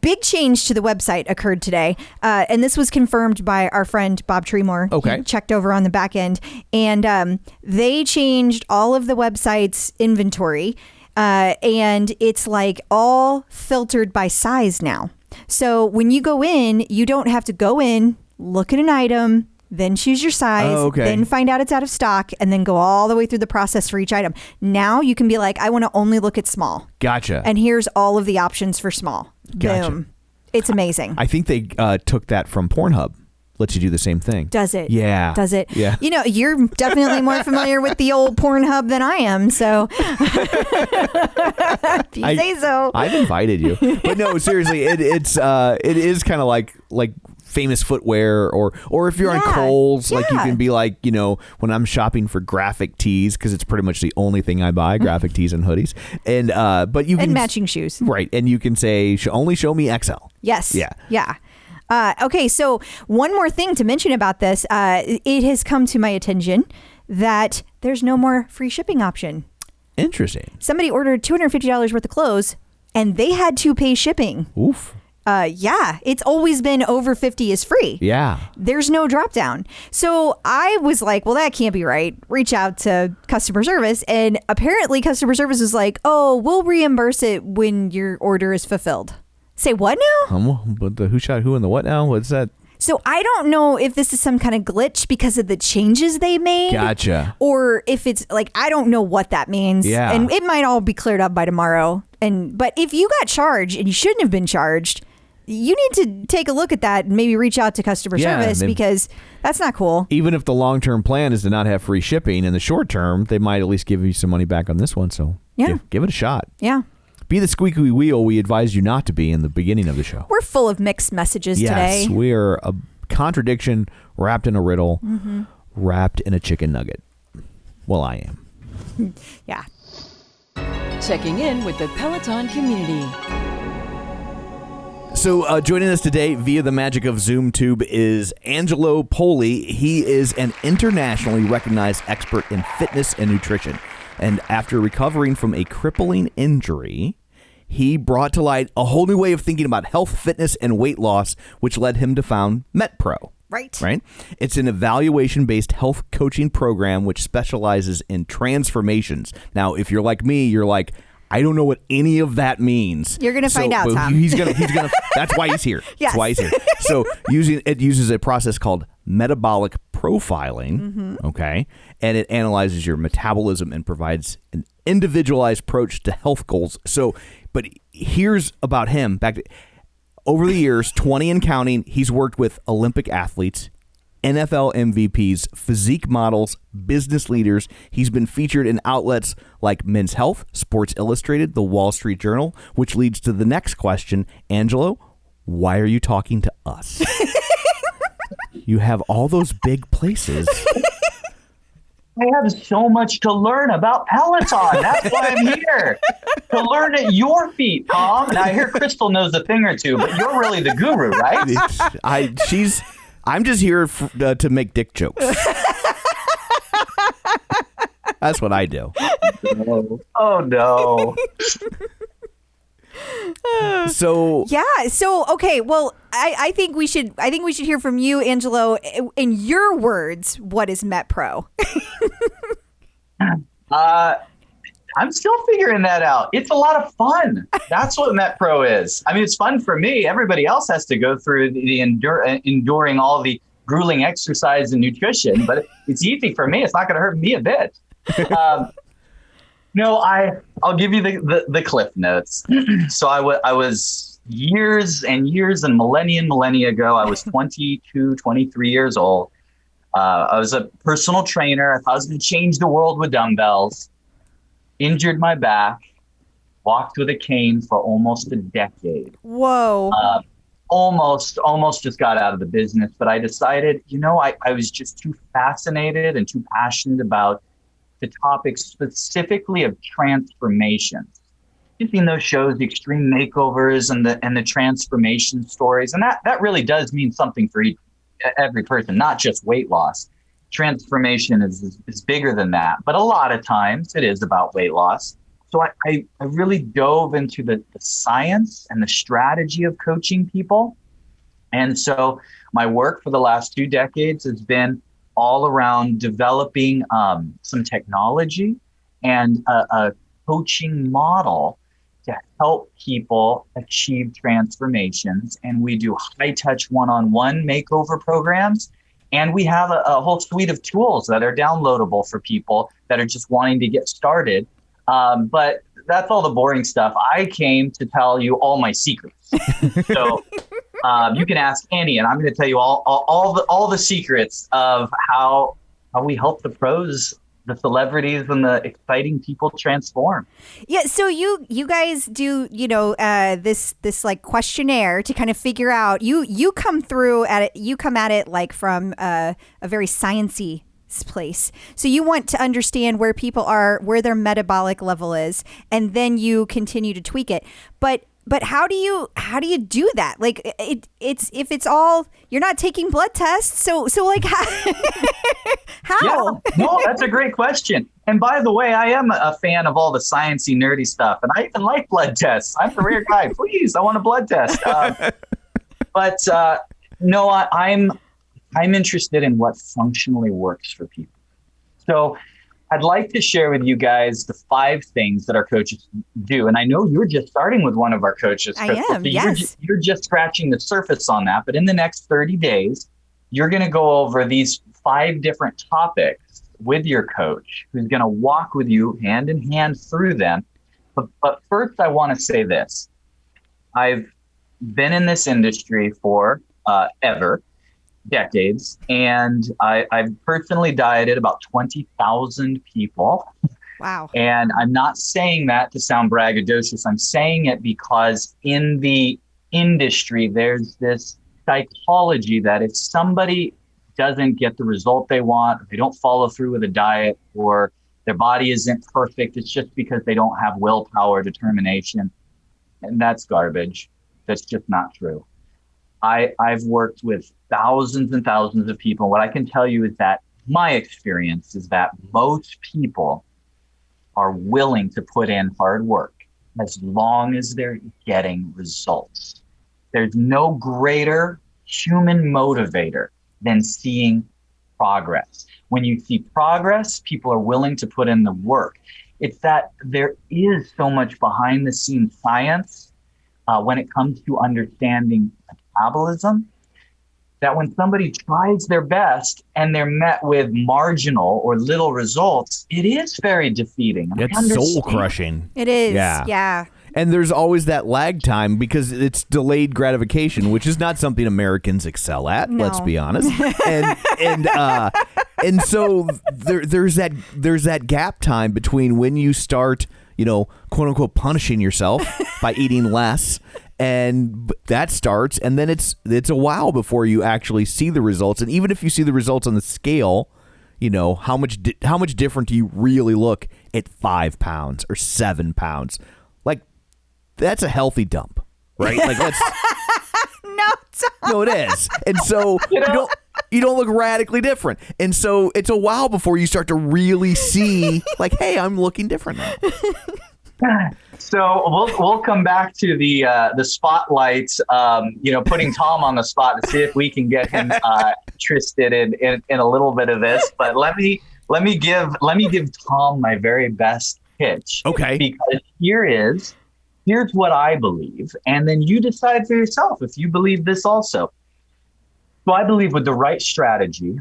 Big change to the website occurred today, and this was confirmed by our friend Bob Tremore. Okay. He checked over on the back end, and they changed all of the website's inventory, and it's like all filtered by size now. So when you go in, you don't have to go in, look at an item, then choose your size, then find out it's out of stock, and then go all the way through the process for each item. Now you can be like, I want to only look at small. Gotcha. And here's all of the options for small. Gotcha. Boom. It's amazing. I think they took that from Pornhub. Lets you do the same thing. Does it? Yeah. Does it? Yeah. You're definitely more familiar with the old Pornhub than I am, so if you say so. I've invited you. But no, seriously, it is kind of like famous footwear, or if you're on Kohl's, like you can be like, when I'm shopping for graphic tees, because it's pretty much the only thing I buy, graphic tees and hoodies, and but you can, and matching shoes, right? And you can say only show me XL. Yes. Yeah. Yeah. Okay, so one more thing to mention about this. It has come to my attention that there's no more free shipping option. Interesting. Somebody ordered $250 worth of clothes, and they had to pay shipping. Oof. Yeah, it's always been over 50 is free. Yeah. There's no drop down. So I was like, well, that can't be right. Reach out to customer service. And apparently customer service was like, oh, we'll reimburse it when your order is fulfilled. Say what now? But the who shot who and the what now? What's that? So I don't know if this is some kind of glitch because of the changes they made. Gotcha. Or if it's like, I don't know what that means. Yeah. And it might all be cleared up by tomorrow. But if you got charged and you shouldn't have been charged, you need to take a look at that and maybe reach out to customer service, because that's not cool. Even if the long-term plan is to not have free shipping, in the short term, they might at least give you some money back on this one. So give it a shot. Yeah. Be the squeaky wheel we advised you not to be in the beginning of the show. We're full of mixed messages today. Yes, we are a contradiction wrapped in a riddle, wrapped in a chicken nugget. Well, I am. Yeah. Checking in with the Peloton community. So joining us today via the magic of ZoomTube is Angelo Poli. He is an internationally recognized expert in fitness and nutrition. And after recovering from a crippling injury, he brought to light a whole new way of thinking about health, fitness, and weight loss, which led him to found MetPro. Right. It's an evaluation-based health coaching program which specializes in transformations. Now, if you're like me, you're like, I don't know what any of that means. You're gonna find out, Tom. He's gonna. That's why he's here. Yes. That's why he's here. So it uses a process called metabolic profiling. Okay, and it analyzes your metabolism and provides an individualized approach to health goals. So, but here's about him. Over the years, 20 and counting, he's worked with Olympic athletes, NFL MVPs, physique models, business leaders. He's been featured in outlets like Men's Health, Sports Illustrated, The Wall Street Journal, which leads to the next question. Angelo, why are you talking to us? You have all those big places. I have so much to learn about Peloton. That's why I'm here, to learn at your feet, Tom. And I hear Crystal knows a thing or two, but you're really the guru, right? I'm just here to make dick jokes. That's what I do. Oh no. So Yeah. So okay. Well, I think we should hear from you, Angelo. In your words, what is MetPro? I'm still figuring that out. It's a lot of fun. That's what MetPro is. I mean, it's fun for me. Everybody else has to go through the enduring all the grueling exercise and nutrition, but it's easy for me. It's not going to hurt me a bit. No, I'll give you the cliff notes. So I was years and years and millennia ago. I was 22, 23 years old. I was a personal trainer. I thought I was going to change the world with dumbbells. Injured my back. Walked with a cane for almost a decade. Whoa. Almost just got out of the business. But I decided, I was just too fascinated and too passionate about the topic specifically of transformation. You've seen those shows, the extreme makeovers and the transformation stories. And that really does mean something for every person, not just weight loss. Transformation is bigger than that. But a lot of times it is about weight loss. So I really dove into the science and the strategy of coaching people. And so my work for the last 2 decades has been all around developing some technology and a coaching model to help people achieve transformations. And we do high-touch one-on-one makeover programs. And we have a whole suite of tools that are downloadable for people that are just wanting to get started. But that's all the boring stuff. I came to tell you all my secrets. So you can ask Annie, and I'm going to tell you all the secrets of how we help the pros, the celebrities, and the exciting people transform. Yeah. So you guys do this like questionnaire to kind of figure out. You come through at it. You come at it like from a very sciencey place. So you want to understand where people are, where their metabolic level is, and then you continue to tweak it. But how do you do that? Like it's if it's all, you're not taking blood tests. So like how? Yeah, no, that's a great question. And by the way, I am a fan of all the sciencey, nerdy stuff, and I even like blood tests. I'm the rare guy. Please, I want a blood test. No, I'm interested in what functionally works for people. So I'd like to share with you guys the 5 things that our coaches do. And I know you're just starting with one of our coaches, Crystal. I am, yes. You're just scratching the surface on that. But in the next 30 days, you're going to go over these 5 different topics with your coach, who's going to walk with you hand in hand through them. But first, I want to say this. I've been in this industry for decades, and I've personally dieted about 20,000 people. Wow. And I'm not saying that to sound braggadocious. I'm saying it because in the industry, there's this psychology that if somebody doesn't get the result they want, or they don't follow through with a diet, or their body isn't perfect, it's just because they don't have willpower, determination. And that's garbage. That's just not true. I've worked with thousands and thousands of people. What I can tell you is that my experience is that most people are willing to put in hard work as long as they're getting results. There's no greater human motivator than seeing progress. When you see progress, people are willing to put in the work. It's that there is so much behind the scenes science when it comes to understanding metabolism, that when somebody tries their best and they're met with marginal or little results, it is very defeating. It's soul crushing. It is. Yeah. Yeah. And there's always that lag time because it's delayed gratification, which is not something Americans excel at. No. Let's be honest. And so there's that gap time between when you start, quote unquote, punishing yourself by eating less. And that starts, and then it's a while before you actually see the results. And even if you see the results on the scale, you know, how much different do you really look at 5 pounds or 7 pounds? Like, that's a healthy dump, right? Like, let's. No, it is. And so you don't look radically different. And so it's a while before you start to really see, like, hey, I'm looking different now. So we'll come back to the spotlights. Putting Tom on the spot to see if we can get him interested in a little bit of this. But let me give Tom my very best pitch. Okay. Because here's what I believe, and then you decide for yourself if you believe this also. So I believe with the right strategy,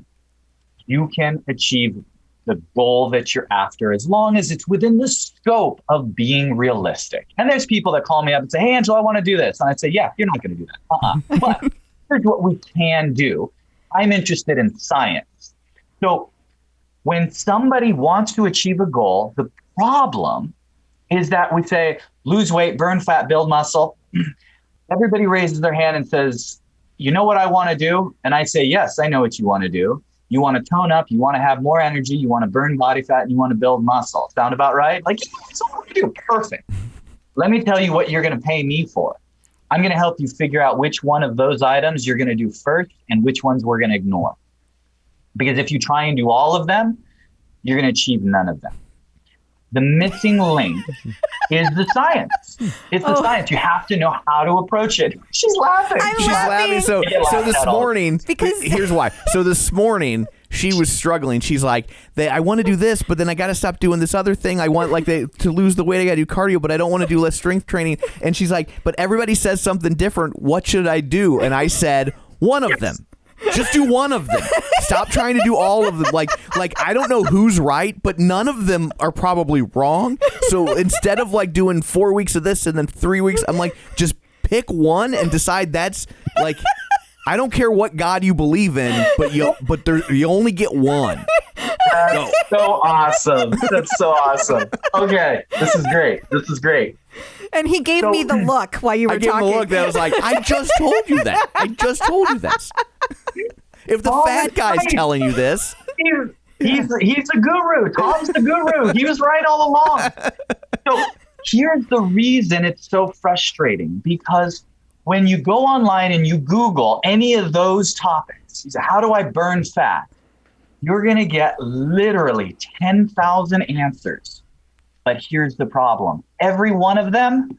you can achieve the goal that you're after as long as it's within the scope of being realistic. And there's people that call me up and say, hey, Angelo, I want to do this. And I say, yeah, you're not going to do that. But here's what we can do. I'm interested in science. So when somebody wants to achieve a goal, the problem is that we say, lose weight, burn fat, build muscle. Everybody raises their hand and says, you know what I want to do? And I say, yes, I know what you want to do. You want to tone up, you want to have more energy, you want to burn body fat, and you want to build muscle. Sound about right? Like, yeah, that's all we do. Perfect. Let me tell you what you're going to pay me for. I'm going to help you figure out which one of those items you're going to do first and which ones we're going to ignore. Because if you try and do all of them, you're going to achieve none of them. The missing link is the science. It's the science. You have to know how to approach it. She's laughing. I'm She's laughing. So this morning, because here's why. So this morning, she was struggling. She's like, I want to do this, but then I got to stop doing this other thing. I want to lose the weight. I got to do cardio, but I don't want to do less strength training. And she's like, but everybody says something different. What should I do? And I said, one of them. Just do one of them. Stop trying to do all of them. Like I don't know who's right, but none of them are probably wrong. So instead of like doing 4 weeks of this and then 3 weeks, I'm like, just pick one and decide that's like, I don't care what God you believe in, but you only get one. That's so awesome. That's so awesome. Okay, this is great. And he gave me the look while you were I gave talking. him a look that was like, I just told you that. I just told you this. If the fat guy's telling you this. He's a guru. Tom's the guru. He was right all along. So here's the reason it's so frustrating, because when you go online and you Google any of those topics, you say, how do I burn fat? You're going to get literally 10,000 answers. But here's the problem. Every one of them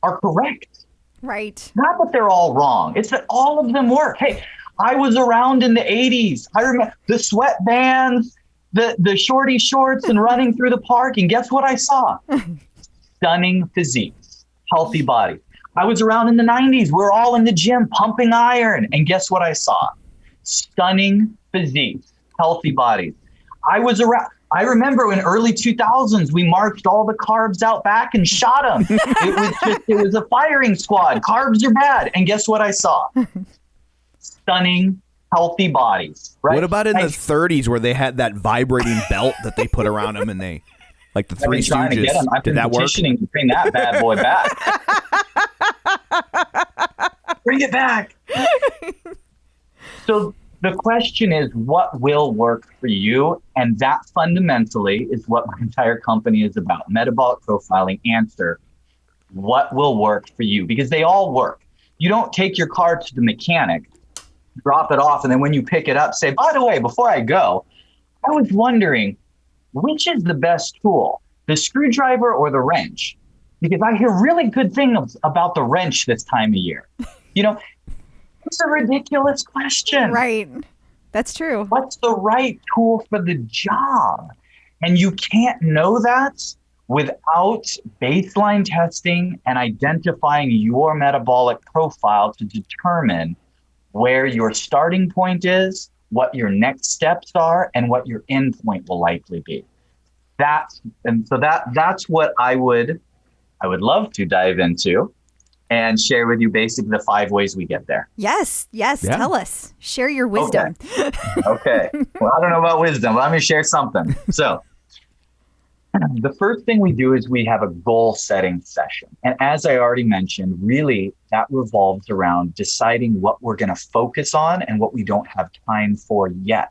are correct. Right. Not that they're all wrong. It's that all of them work. Hey, I was around in the 80s. I remember the sweatbands, the shorty shorts and running through the park. And guess what I saw? Stunning physiques, healthy bodies. I was around in the 90s. We're all in the gym pumping iron. And guess what I saw? Stunning physiques, healthy bodies. I remember in early 2000s, we marched all the carbs out back and shot them. It was a firing squad. Carbs are bad. And guess what I saw? Stunning, healthy bodies. Right? What about in the 30s where they had that vibrating belt that they put around them and they, like the Three Stooges? I've been petitioning to bring that bad boy back. Bring it back. So the question is, what will work for you? And that fundamentally is what my entire company is about. Metabolic Profiling. Answer, what will work for you? Because they all work. You don't take your car to the mechanic, drop it off, and then when you pick it up, say, by the way, before I go, I was wondering, which is the best tool, the screwdriver or the wrench? Because I hear really good things about the wrench this time of year. You know, it's a ridiculous question. Right. That's true. What's the right tool for the job? And you can't know that without baseline testing and identifying your metabolic profile to determine where your starting point is, what your next steps are, and what your end point will likely be. That's what I would love to dive into and share with you basically the 5 ways we get there. Yes. Yeah. Tell us. Share your wisdom. Okay. Well, I don't know about wisdom, but let me share something. So the first thing we do is we have a goal setting session. And as I already mentioned, really that revolves around deciding what we're going to focus on and what we don't have time for yet.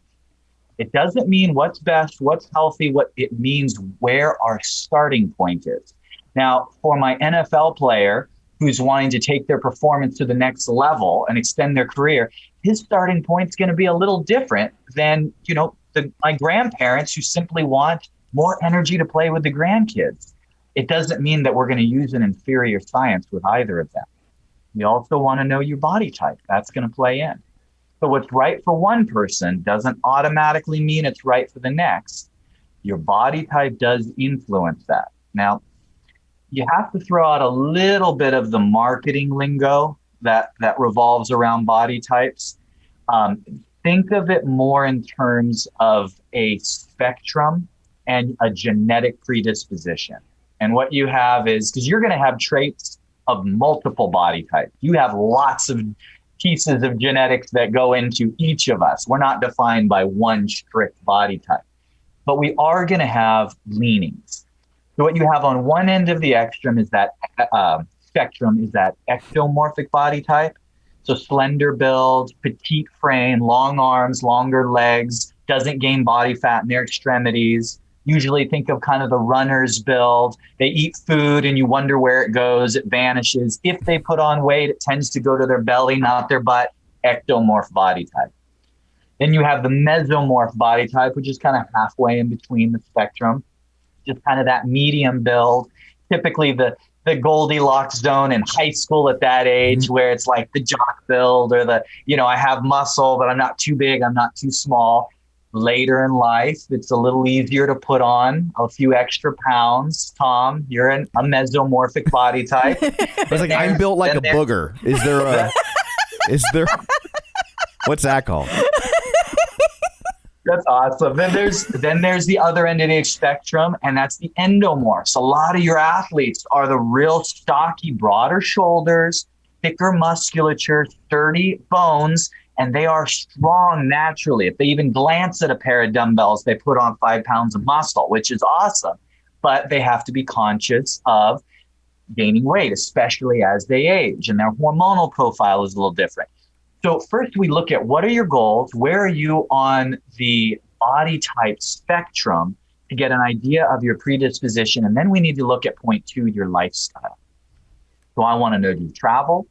It doesn't mean what's best, what's healthy, what it means where our starting point is. Now, for my NFL player who's wanting to take their performance to the next level and extend their career, his starting point is going to be a little different than, my grandparents who simply want more energy to play with the grandkids. It doesn't mean that we're going to use an inferior science with either of them. You also want to know your body type. That's going to play in. So what's right for one person doesn't automatically mean it's right for the next. Your body type does influence that. Now, you have to throw out a little bit of the marketing lingo that revolves around body types. Think of it more in terms of a spectrum and a genetic predisposition. And what you have is, because you're going to have traits of multiple body types. You have lots of pieces of genetics that go into each of us. We're not defined by one strict body type, but we are going to have leanings. So what you have on one end of the spectrum is that ectomorphic body type. So slender build, petite frame, long arms, longer legs, doesn't gain body fat in their extremities. Usually think of kind of the runner's build. They eat food and you wonder where it goes. It vanishes. If they put on weight, it tends to go to their belly, not their butt. Ectomorph body type. Then you have the mesomorph body type, which is kind of halfway in between the spectrum. Just kind of that medium build. Typically the Goldilocks zone in high school at that age, where it's like the jock build or I have muscle, but I'm not too big, I'm not too small. Later in life, it's a little easier to put on a few extra pounds. Tom, you're a mesomorphic body type. It's like I'm built like a booger. Is there what's that called? That's awesome. Then there's the other end of the spectrum, and that's the endomorphs. A lot of your athletes are the real stocky, broader shoulders, thicker musculature, sturdy bones, and they are strong naturally. If they even glance at a pair of dumbbells, they put on 5 pounds of muscle, which is awesome. But they have to be conscious of gaining weight, especially as they age, and their hormonal profile is a little different. So first we look at what are your goals? Where are you on the body type spectrum to get an idea of your predisposition? And then we need to look at point 2, your lifestyle. So I want to know, do you travel?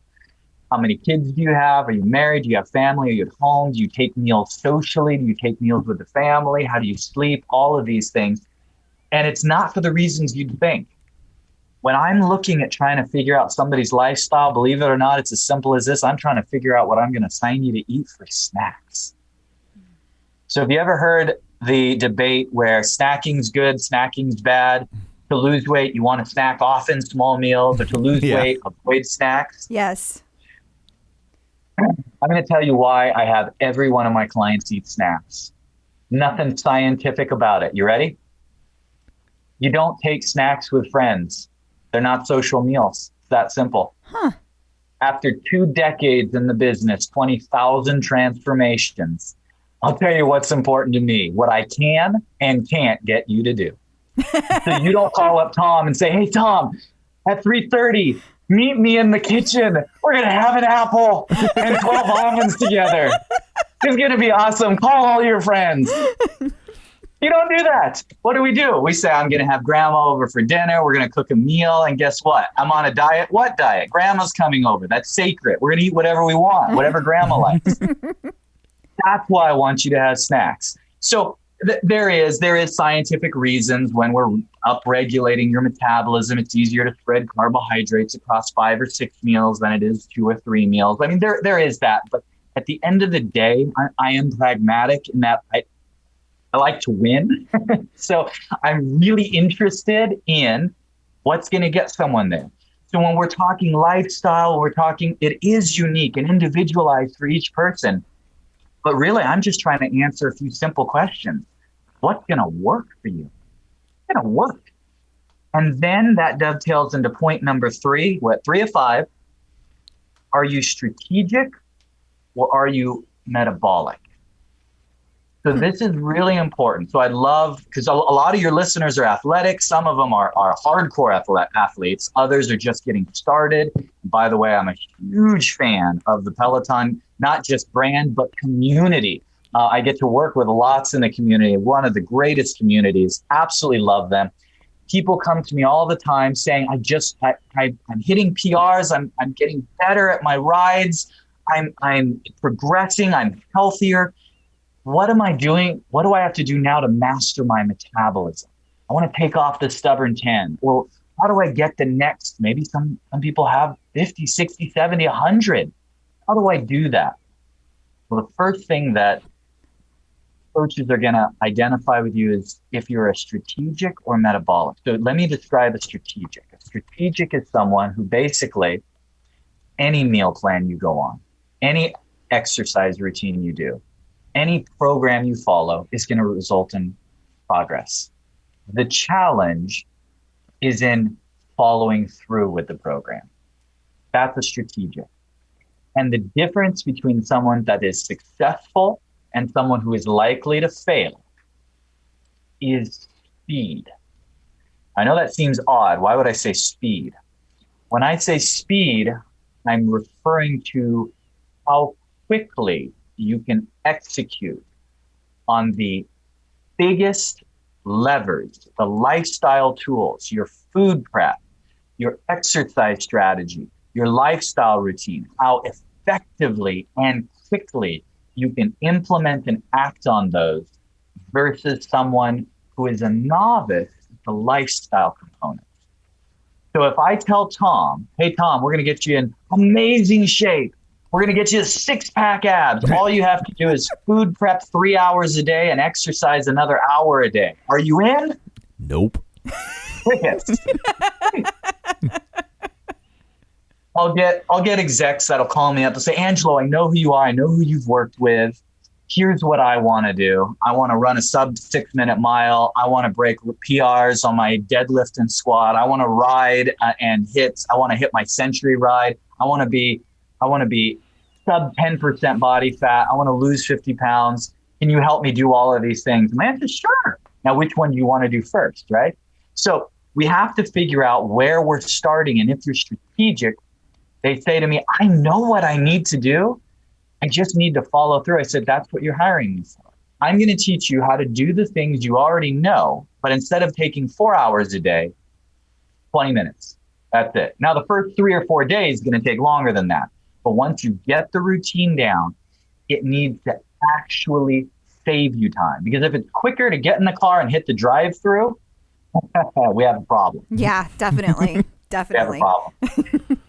How many kids do you have? Are you married? Do you have family? Are you at home? Do you take meals socially? Do you take meals with the family? How do you sleep? All of these things. And it's not for the reasons you'd think. When I'm looking at trying to figure out somebody's lifestyle, believe it or not, it's as simple as this. I'm trying to figure out what I'm going to assign you to eat for snacks. So have you ever heard the debate where snacking's good, snacking's bad? To lose weight, you want to snack often, small meals, or to lose weight, avoid snacks? Yes. I'm going to tell you why I have every one of my clients eat snacks. Nothing scientific about it. You ready? You don't take snacks with friends. They're not social meals. It's that simple. Huh. After 2 decades in the business, 20,000 transformations, I'll tell you what's important to me, what I can and can't get you to do. So you don't call up Tom and say, hey, Tom, at 3:30, meet me in the kitchen. We're going to have an apple and 12 almonds together. It's going to be awesome. Call all your friends. You don't do that. What do? We say, I'm going to have grandma over for dinner. We're going to cook a meal. And guess what? I'm on a diet. What diet? Grandma's coming over. That's sacred. We're going to eat whatever we want, whatever grandma likes. That's why I want you to have snacks. So there is scientific reasons when we're upregulating your metabolism. It's easier to spread carbohydrates across 5 or 6 meals than it is 2 or 3 meals. I mean, there is that. But at the end of the day, I am pragmatic in that I like to win. So I'm really interested in what's going to get someone there. So when we're talking lifestyle, it is unique and individualized for each person. But really, I'm just trying to answer a few simple questions. What's going to work for you? What's going to work? And then that dovetails into point number 3. We're at 3 of 5. Are you strategic or are you metabolic? So this is really important. So I'd love, because a lot of your listeners are athletic. Some of them are hardcore athletes. Others are just getting started. By the way, I'm a huge fan of the Peloton, not just brand, but community. I get to work with lots in the community, one of the greatest communities. Absolutely love them. People come to me all the time saying, I'm hitting PRs. I'm getting better at my rides. I'm progressing. I'm healthier. What am I doing? What do I have to do now to master my metabolism? I want to take off the stubborn 10. Or how do I get the next? Maybe some people have 50, 60, 70, 100. How do I do that? Well, the first thing that coaches are going to identify with you is if you're a strategic or metabolic. So let me describe a strategic. A strategic is someone who basically any meal plan you go on, any exercise routine you do, any program you follow is going to result in progress. The challenge is in following through with the program. That's a strategic. And the difference between someone that is successful and someone who is likely to fail is speed. I know that seems odd. Why would I say speed? When I say speed, I'm referring to how quickly you can execute on the biggest levers, the lifestyle tools, your food prep, your exercise strategy, your lifestyle routine, how effectively and quickly you can implement and act on those versus someone who is a novice at the lifestyle component. So if I tell Tom, hey, Tom, we're going to get you in amazing shape. We're going to get you 6-pack abs. All you have to do is food prep 3 hours a day and exercise another hour a day. Are you in? Nope. Crickets. I'll get execs that'll call me up and say, Angelo, I know who you are. I know who you've worked with. Here's what I want to do. I want to run a sub 6-minute mile. I want to break PRs on my deadlift and squat. I want to ride and hit. I want to hit my century ride. I want to be sub 10% body fat. I want to lose 50 pounds. Can you help me do all of these things? My answer is sure. Now, which one do you want to do first, right? So we have to figure out where we're starting. And if you're strategic, they say to me, I know what I need to do. I just need to follow through. I said, that's what you're hiring me for. I'm going to teach you how to do the things you already know, but instead of taking 4 hours a day, 20 minutes. That's it. Now, the first 3 or 4 days is going to take longer than that. But once you get the routine down, it needs to actually save you time. Because if it's quicker to get in the car and hit the drive-through, we have a problem. Yeah, definitely. Definitely. We have a problem.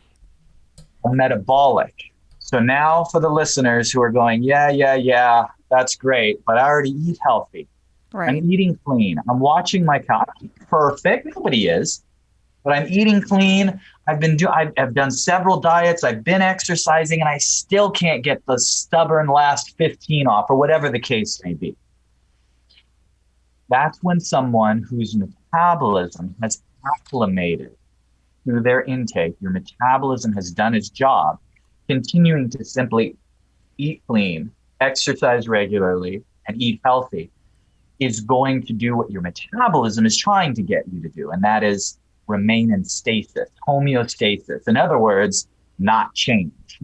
A metabolic. So now for the listeners who are going, yeah, that's great, but I already eat healthy. Right. I'm eating clean. I'm watching my calories. Perfect. Nobody is. But I'm eating clean. I've done several diets. I've been exercising, and I still can't get the stubborn last 15 off, or whatever the case may be. That's when someone whose metabolism has acclimated through their intake, your metabolism has done its job, continuing to simply eat clean, exercise regularly, and eat healthy is going to do what your metabolism is trying to get you to do, and that is remain in stasis, homeostasis. In other words, not change.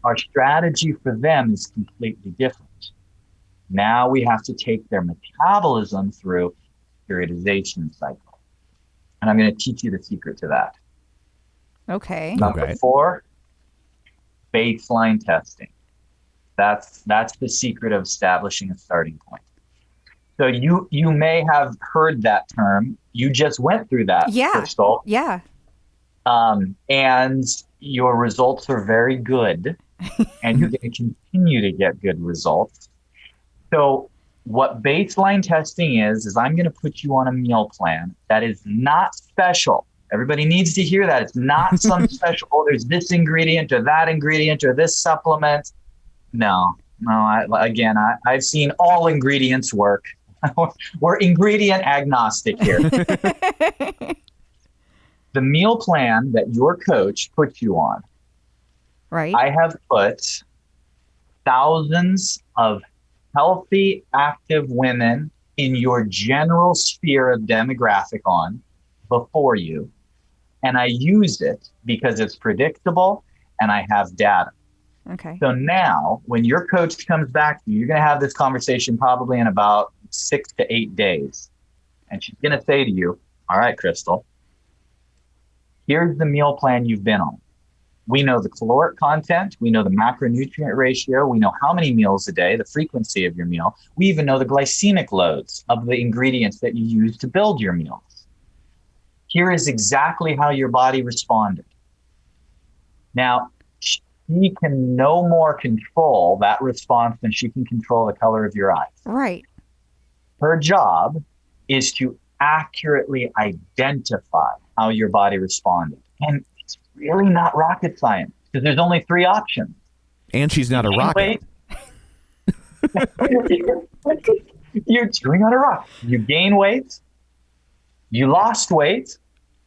Our strategy for them is completely different. Now we have to take their metabolism through a periodization cycle. And I'm going to teach you the secret to that. Okay. Number 4, baseline testing. That's the secret of establishing a starting point. So you may have heard that term. You just went through that, Crystal. Yeah. And your results are very good, and you're going to continue to get good results. So what baseline testing is I'm going to put you on a meal plan that is not special. Everybody needs to hear that. It's not some special, there's this ingredient or that ingredient or this supplement. No, I've seen all ingredients work. We're ingredient agnostic here. The meal plan that your coach puts you on, right? I have put thousands of healthy, active women in your general sphere of demographic on before you. And I use it because it's predictable and I have data. Okay. So now when your coach comes back to you, you're going to have this conversation probably in about 6 to 8 days. And she's going to say to you, all right, Crystal, here's the meal plan you've been on. We know the caloric content. We know the macronutrient ratio. We know how many meals a day, the frequency of your meal. We even know the glycemic loads of the ingredients that you use to build your meals. Here is exactly how your body responded. Now, she can no more control that response than she can control the color of your eyes. Right. Her job is to accurately identify how your body responded. And it's really not rocket science because there's only 3 options. And she's not a rocket. You're chewing on a rock. You gain weight, you lost weight,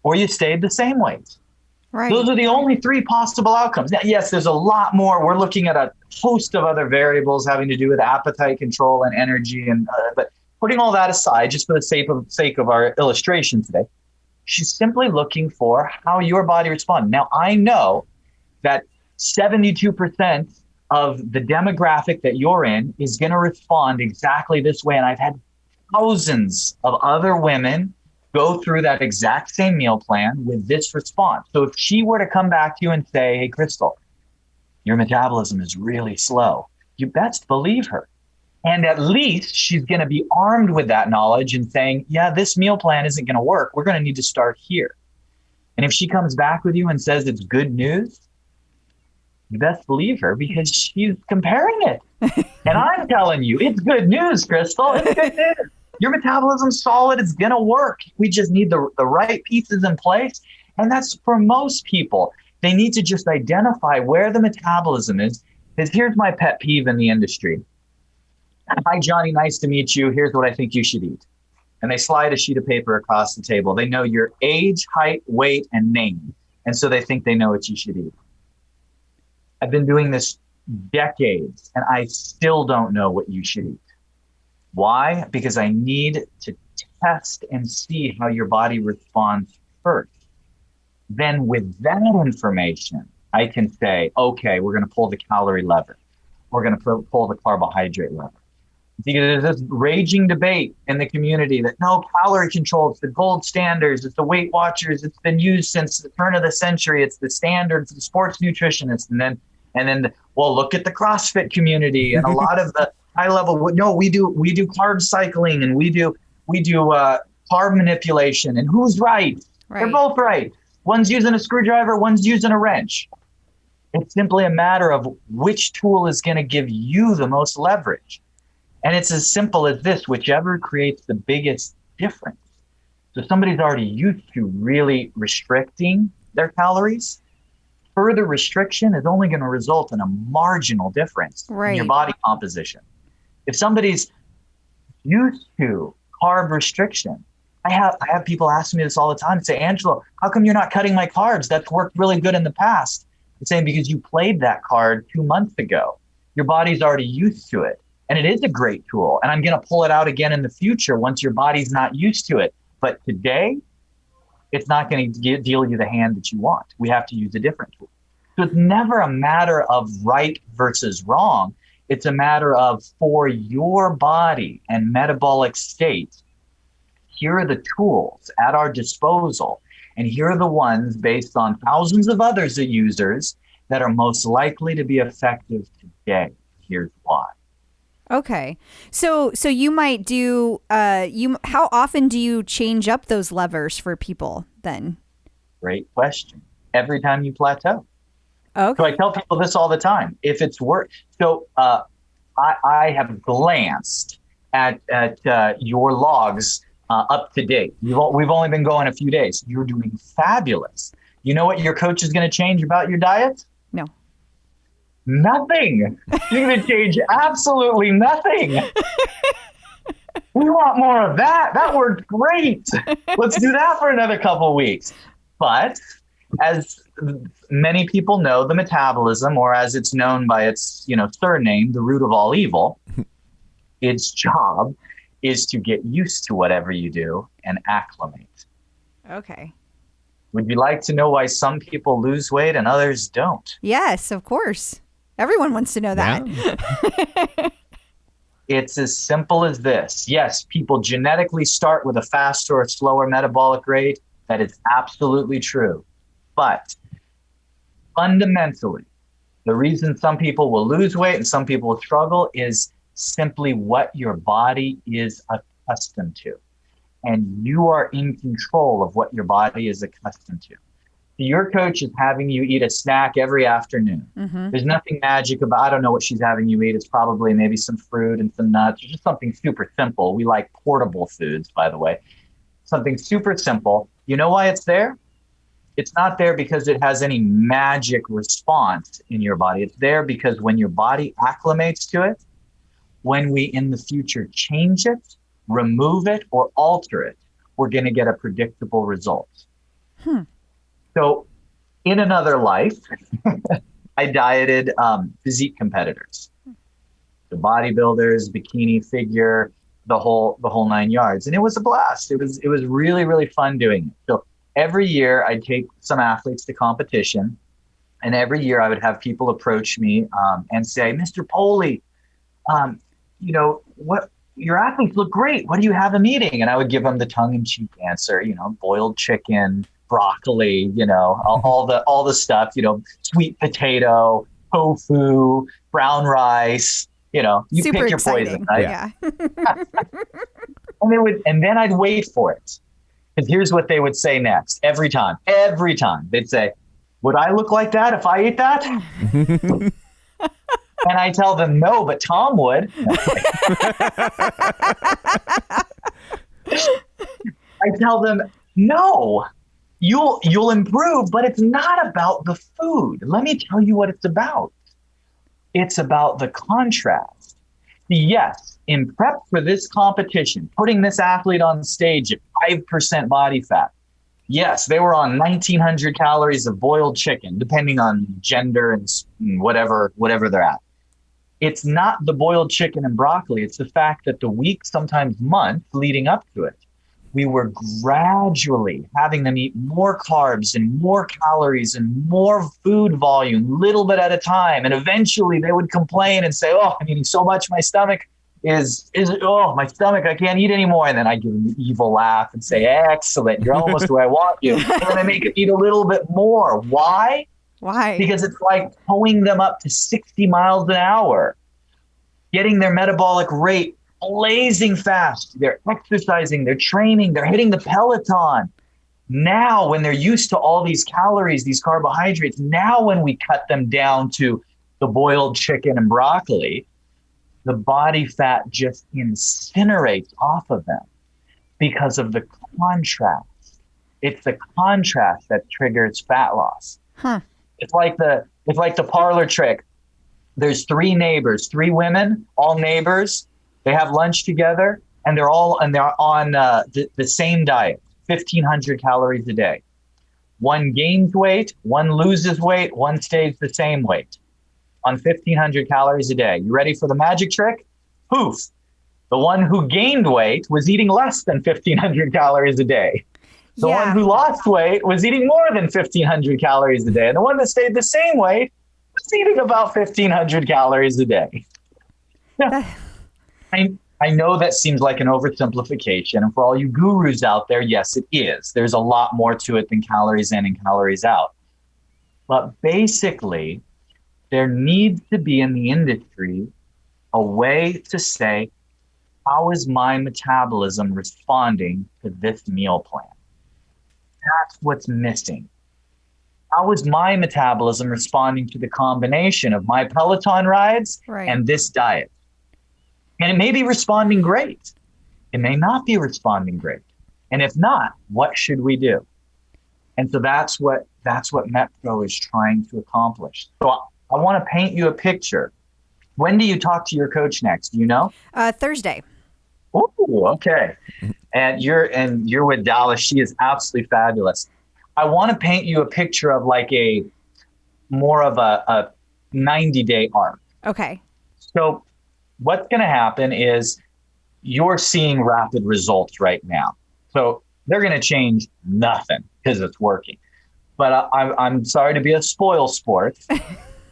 or you stayed the same weight. Right. Those are the only 3 possible outcomes. Now, yes, there's a lot more. We're looking at a host of other variables having to do with appetite control and energy. But putting all that aside, just for the sake of our illustration today, she's simply looking for how your body responds. Now, I know that 72% of the demographic that you're in is going to respond exactly this way. And I've had thousands of other women go through that exact same meal plan with this response. So if she were to come back to you and say, hey, Crystal, your metabolism is really slow, you best believe her. And at least she's going to be armed with that knowledge and saying, yeah, this meal plan isn't going to work. We're going to need to start here. And if she comes back with you and says it's good news, you best believe her because she's comparing it. And I'm telling you, it's good news, Crystal. It's good news. Your metabolism's solid. It's going to work. We just need the right pieces in place. And that's for most people. They need to just identify where the metabolism is. Because here's my pet peeve in the industry. Hi, Johnny. Nice to meet you. Here's what I think you should eat. And they slide a sheet of paper across the table. They know your age, height, weight, and name. And so they think they know what you should eat. I've been doing this decades, and I still don't know what you should eat. Why? Because I need to test and see how your body responds first. Then with that information, I can say, okay, we're going to pull the calorie lever. We're going to pull the carbohydrate lever. Because there's this raging debate in the community that no, calorie control, it's the gold standards, it's the Weight Watchers, it's been used since the turn of the century, it's the standard for the sports nutritionists. And then, well, look at the CrossFit community and a lot of the high level. No, we do carb cycling and we do carb manipulation. And who's right? They're both right. One's using a screwdriver, one's using a wrench. It's simply a matter of which tool is going to give you the most leverage. And it's as simple as this, whichever creates the biggest difference. So somebody's already used to really restricting their calories. Further restriction is only going to result in a marginal difference in your body composition. If somebody's used to carb restriction, I have people ask me this all the time and say, Angelo, how come you're not cutting my carbs? That's worked really good in the past. I'm saying because you played that card 2 months ago. Your body's already used to it. And it is a great tool. And I'm going to pull it out again in the future once your body's not used to it. But today, it's not going to deal you the hand that you want. We have to use a different tool. So it's never a matter of right versus wrong. It's a matter of for your body and metabolic state, here are the tools at our disposal. And here are the ones based on thousands of others of users that are most likely to be effective today. Here's why. Okay. So you might do, how often do you change up those levers for people then? Great question. Every time you plateau. Okay. So I tell people this all the time. If it's work, so I have glanced at your logs up to date. We've only been going a few days. You're doing fabulous. You know what your coach is going to change about your diet? No. Nothing. You're going to change absolutely nothing. We want more of that. That worked great. Let's do that for another couple of weeks. But as many people know, the metabolism, or as it's known by its surname, the root of all evil, its job is to get used to whatever you do and acclimate. Okay. Would you like to know why some people lose weight and others don't? Yes, of course. Everyone wants to know that. Yeah. It's as simple as this. Yes, people genetically start with a faster or slower metabolic rate. That is absolutely true. But fundamentally, the reason some people will lose weight and some people will struggle is simply what your body is accustomed to. And you are in control of what your body is accustomed to. Your coach is having you eat a snack every afternoon. There's nothing magic about, I don't know what she's having you eat. It's probably maybe some fruit and some nuts, or just something super simple. We like portable foods, by the way. Something super simple. You know why it's there? It's not there because it has any magic response in your body. It's there because when your body acclimates to it, when we in the future change it, remove it, or alter it, we're going to get a predictable result. So in another life, I dieted physique competitors, the bodybuilders, bikini figure, the whole 9 yards. And it was a blast. It was really, really fun doing it. So every year I'd take some athletes to competition, and every year I would have people approach me and say, Mr. Poley, what your athletes look great. What do you have them eating? And I would give them the tongue-in-cheek answer, boiled chicken, broccoli, all the stuff, sweet potato, tofu, brown rice, you Super pick your exciting. poison, right? Yeah. And then I'd wait for it. Because here's what they would say next. Every time they'd say, would I look like that if I ate that? And I tell them, no, but Tom would. I tell them, no, you'll improve, but it's not about the food. Let me tell you what it's about. It's about the contrast. Yes, in prep for this competition, putting this athlete on stage at 5% body fat. Yes, they were on 1,900 calories of boiled chicken, depending on gender and whatever they're at. It's not the boiled chicken and broccoli. It's the fact that the week, sometimes month leading up to it, we were gradually having them eat more carbs and more calories and more food volume, little bit at a time. And eventually they would complain and say, oh, I'm eating so much, my stomach my stomach, I can't eat anymore. And then I give them the evil laugh and say, excellent, you're almost where I want you. And then I make them eat a little bit more. Why? Why? Because it's like towing them up to 60 miles an hour, getting their metabolic rate blazing fast. They're exercising, they're training, they're hitting the Peloton. Now, when they're used to all these calories, these carbohydrates, now when we cut them down to the boiled chicken and broccoli, the body fat just incinerates off of them because of the contrast. It's the contrast that triggers fat loss. It's like the parlor trick. There's three women, all neighbors. They have lunch together, and they're on the same diet, 1,500 calories a day. One gains weight, one loses weight, one stays the same weight on 1,500 calories a day. You ready for the magic trick? Poof. The one who gained weight was eating less than 1,500 calories a day. The one who lost weight was eating more than 1,500 calories a day. And the one that stayed the same weight was eating about 1,500 calories a day. Now, I know that seems like an oversimplification. And for all you gurus out there, yes, it is. There's a lot more to it than calories in and calories out. But basically, there needs to be in the industry a way to say, how is my metabolism responding to this meal plan? That's what's missing. How is my metabolism responding to the combination of my Peloton rides and this diet? And it may be responding great. It may not be responding great. And if not, what should we do? And so that's what MetPro is trying to accomplish. So I want to paint you a picture. When do you talk to your coach next? Do you know? Thursday. Oh, okay. And you're with Dallas. She is absolutely fabulous. I want to paint you a picture of like more of a 90-day arc. Okay. So what's going to happen is you're seeing rapid results right now. So they're going to change nothing because it's working. But I'm sorry to be a spoil sport.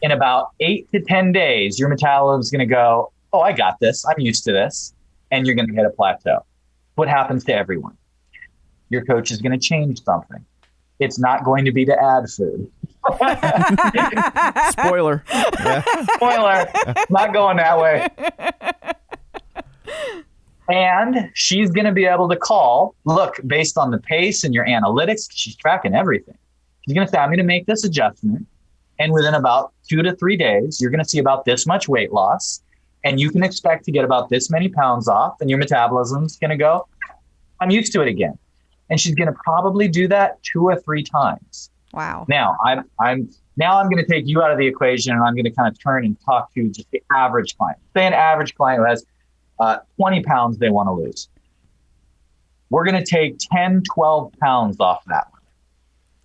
In about 8 to 10 days, your metabolism is going to go, oh, I got this. I'm used to this. And you're going to hit a plateau. What happens to everyone? Your coach is going to change something. It's not going to be to add food. Spoiler. Yeah. Spoiler, not going that way. And she's going to be able to call, look, based on the pace and your analytics, she's tracking everything. She's going to say, I'm going to make this adjustment. And within about 2 to 3 days, you're going to see about this much weight loss. And you can expect to get about this many pounds off. And your metabolism's going to go, I'm used to it again. And she's going to probably do that 2 or 3 times. Wow. Now I'm going to take you out of the equation, and I'm going to kind of turn and talk to just the average client. Say an average client who has 20 pounds they want to lose. We're going to take 10, 12 pounds off that one.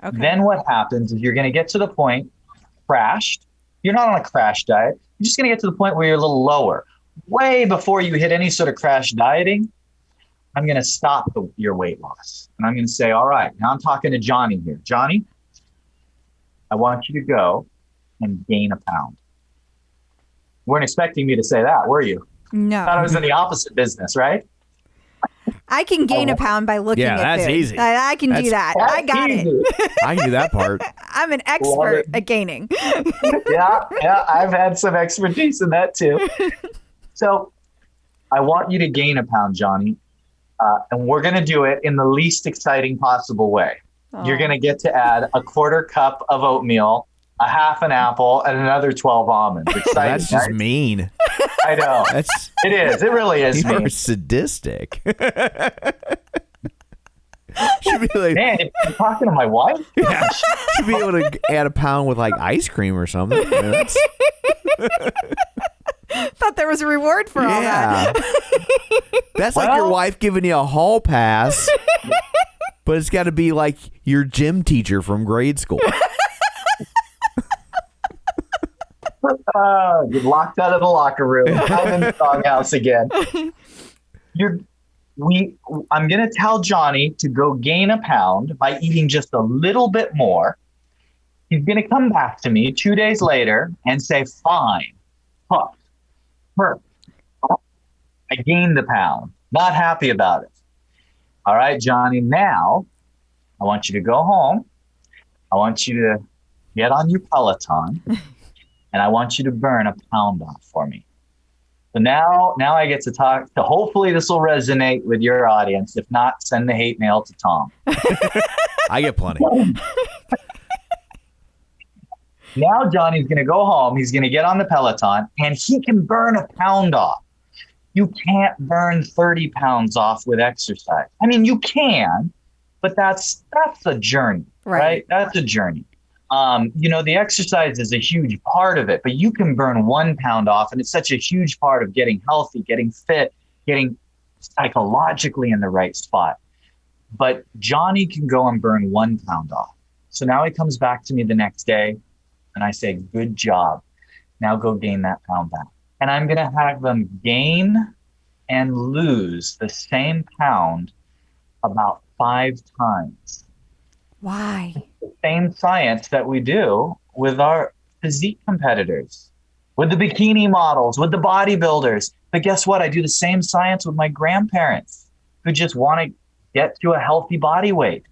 Okay. Then what happens is you're going to get to the point, crashed. You're not on a crash diet. You're just going to get to the point where you're a little lower. Way before you hit any sort of crash dieting, I'm going to stop your weight loss. And I'm going to say, all right, now I'm talking to Johnny here. Johnny, I want you to go and gain a pound. Weren't expecting me to say that, were you? No. Thought I was in the opposite business, right? I can gain a pound by looking Yeah, at that's food. easy. I can do that. I got it. I can do that part. I'm an expert at gaining. Yeah, I've had some expertise in that too. So I want you to gain a pound, Johnny. And we're going to do it in the least exciting possible way. Oh. You're going to get to add a 1/4 cup of oatmeal, a half an apple, and another 12 almonds. Exciting, That's just right? mean. I know. That's It is. It really is. you're mean. sadistic. Should be like, Man, you're talking to my wife? yeah, should be able to add a pound with like ice cream or something. You know, that's- Thought there was a reward for all that. yeah. That's like your Well- wife giving you a hall pass, but it's got to be like your gym teacher from grade school. You're locked out of the locker room. I'm in the doghouse again. I'm going to tell Johnny to go gain a pound by eating just a little bit more. He's going to come back to me 2 days later and say, fine, perfect. I gained the pound. Not happy about it. All right, Johnny, now I want you to go home. I want you to get on your Peloton. And I want you to burn a pound off for me. So now I get to talk to, hopefully this will resonate with your audience. If not, send the hate mail to Tom. I get plenty. Now Johnny's going to go home. He's going to get on the Peloton and he can burn a pound off. You can't burn 30 pounds off with exercise. I mean, you can, but that's a journey, right? That's a journey. The exercise is a huge part of it, but you can burn 1 pound off. And it's such a huge part of getting healthy, getting fit, getting psychologically in the right spot. But Johnny can go and burn 1 pound off. So now he comes back to me the next day and I say, good job. Now go gain that pound back. And I'm going to have them gain and lose the same pound about 5 times. Why? The same science that we do with our physique competitors, with the bikini models, with the bodybuilders. But guess what? I do the same science with my grandparents who just want to get to a healthy body weight.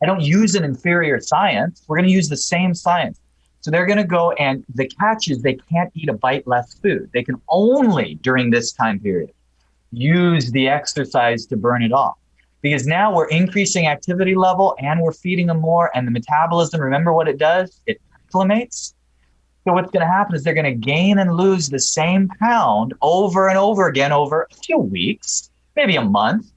I don't use an inferior science. We're going to use the same science. So they're going to go, and the catch is they can't eat a bite less food. They can only, during this time period, use the exercise to burn it off. Because now we're increasing activity level and we're feeding them more, and the metabolism, remember what it does? It acclimates. So what's going to happen is they're going to gain and lose the same pound over and over again over a few weeks, maybe a month.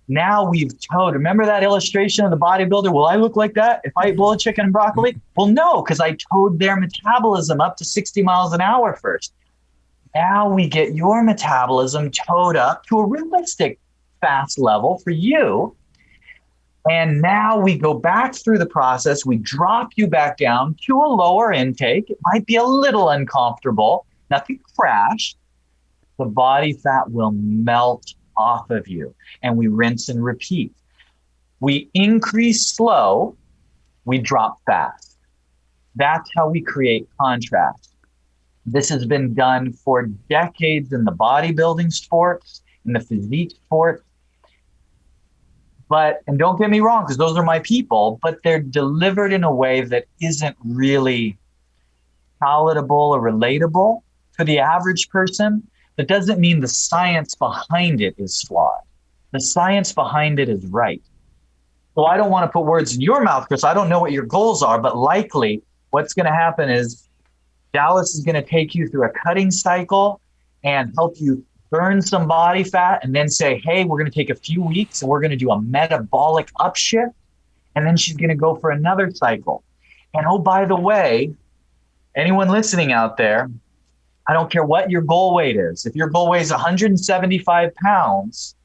Now we've towed. Remember that illustration of the bodybuilder? Will I look like that if I eat boiled chicken and broccoli? Well, no, because I towed their metabolism up to 60 miles an hour first. Now we get your metabolism towed up to a realistic fast level for you. And now we go back through the process. We drop you back down to a lower intake. It might be a little uncomfortable, nothing crash. The body fat will melt off of you, and we rinse and repeat. We increase slow, we drop fast. That's how we create contrast. This has been done for decades in the bodybuilding sports, in the physique sports. But, and don't get me wrong, because those are my people, but they're delivered in a way that isn't really palatable or relatable to the average person. That doesn't mean the science behind it is flawed. The science behind it is right. So I don't want to put words in your mouth, Chris. I don't know what your goals are, but likely what's going to happen is Dallas is going to take you through a cutting cycle and help you burn some body fat and then say, hey, we're going to take a few weeks and we're going to do a metabolic upshift. And then she's going to go for another cycle. And oh, by the way, anyone listening out there, I don't care what your goal weight is. If your goal weight is 175 pounds,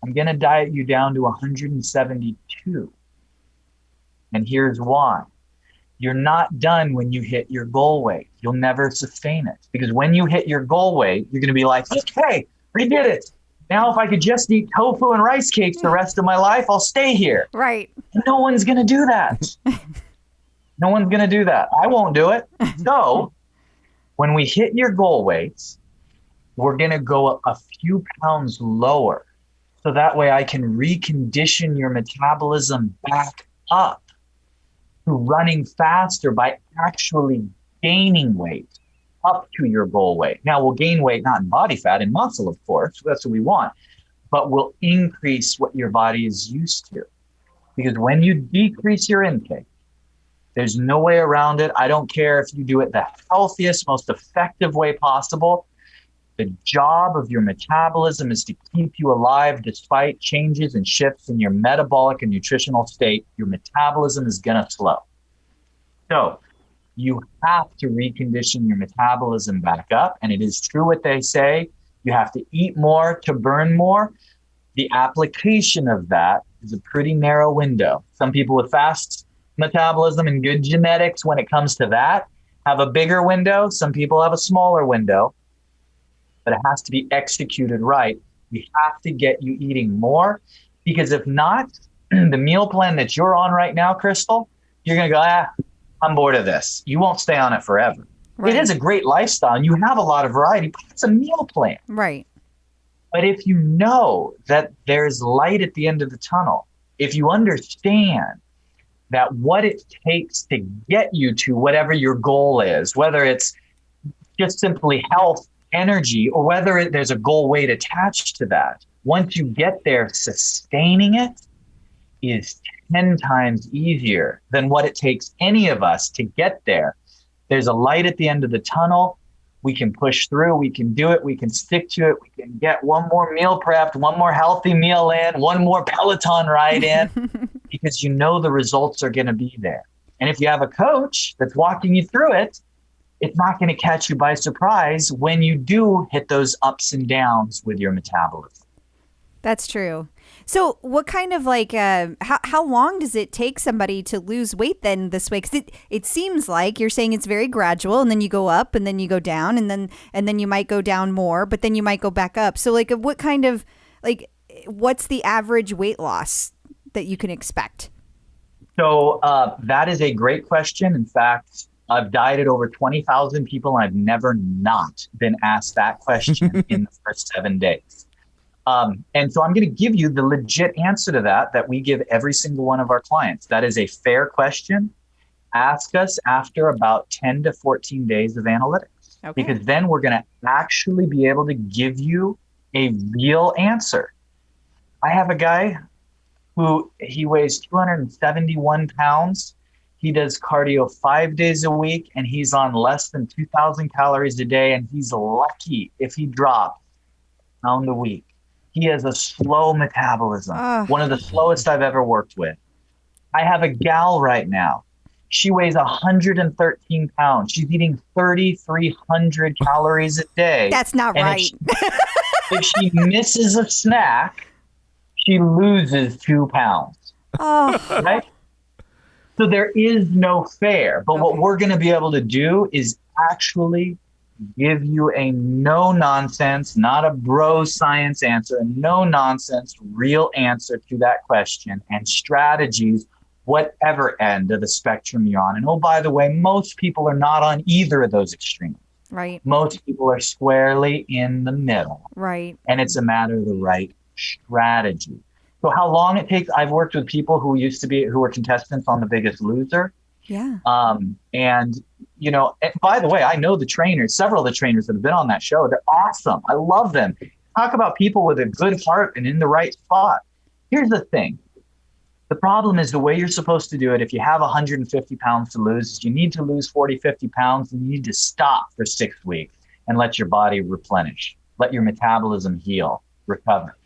I'm going to diet you down to 172. And here's why. You're not done when you hit your goal weight. You'll never sustain it. Because when you hit your goal weight, you're going to be like, okay, we did it. Now, if I could just eat tofu and rice cakes the rest of my life, I'll stay here. Right. No one's going to do that. No one's going to do that. I won't do it. So when we hit your goal weights, we're going to go a few pounds lower. So that way I can recondition your metabolism back up to running faster by actually gaining weight up to your goal weight. Now we'll gain weight, not in body fat, in muscle, of course. That's what we want. But we'll increase what your body is used to. Because when you decrease your intake, there's no way around it. I don't care if you do it the healthiest, most effective way possible. The job of your metabolism is to keep you alive despite changes and shifts in your metabolic and nutritional state. Your metabolism is going to slow. So you have to recondition your metabolism back up. And it is true what they say. You have to eat more to burn more. The application of that is a pretty narrow window. Some people with fast metabolism and good genetics, when it comes to that, have a bigger window. Some people have a smaller window. But it has to be executed right. We have to get you eating more, because if not, the meal plan that you're on right now, Crystal, you're going to go, I'm bored of this. You won't stay on it forever. Right. It is a great lifestyle and you have a lot of variety, but it's a meal plan. Right. But if you know that there's light at the end of the tunnel, if you understand that what it takes to get you to whatever your goal is, whether it's just simply health, energy, or whether there's a goal weight attached to that, once you get there, sustaining it is 10 times easier than what it takes any of us to get there. There's a light at the end of the tunnel. We can push through. We can do it. We can stick to it. We can get one more meal prepped, one more healthy meal in, one more Peloton ride in, because you know the results are going to be there. And if you have a coach that's walking you through it, it's not going to catch you by surprise when you do hit those ups and downs with your metabolism. That's true. So what kind of how long does it take somebody to lose weight then this way? Because it seems like you're saying it's very gradual, and then you go up and then you go down, and then you might go down more, but then you might go back up. So what kind of what's the average weight loss that you can expect? So that is a great question. In fact, I've dieted over 20,000 people, and I've never not been asked that question in the first 7 days. And so I'm going to give you the legit answer to that we give every single one of our clients. That is a fair question. Ask us after about 10 to 14 days of analytics, because then we're going to actually be able to give you a real answer. I have a guy who he weighs 271 pounds. He does cardio 5 days a week, and he's on less than 2,000 calories a day. And he's lucky if he drops a pound a week. He has a slow metabolism, one of the slowest I've ever worked with. I have a gal right now. She weighs 113 pounds. She's eating 3,300 calories a day. That's not and right. If she misses a snack, she loses 2 pounds. Oh. Right? So there is no fair, but what we're going to be able to do is actually give you a no-nonsense, not a bro science answer, a no-nonsense, real answer to that question, and strategies, whatever end of the spectrum you're on. And oh, by the way, most people are not on either of those extremes. Right. Most people are squarely in the middle, Right. and it's a matter of the right strategy. So how long it takes, I've worked with people who were contestants on The Biggest Loser. Yeah. And, and by the way, I know the trainers, several of the trainers that have been on that show. They're awesome. I love them. Talk about people with a good heart and in the right spot. Here's the thing. The problem is the way you're supposed to do it. If you have 150 pounds to lose, is you need to lose 40, 50 pounds, and you need to stop for 6 weeks and let your body replenish, let your metabolism heal, recover.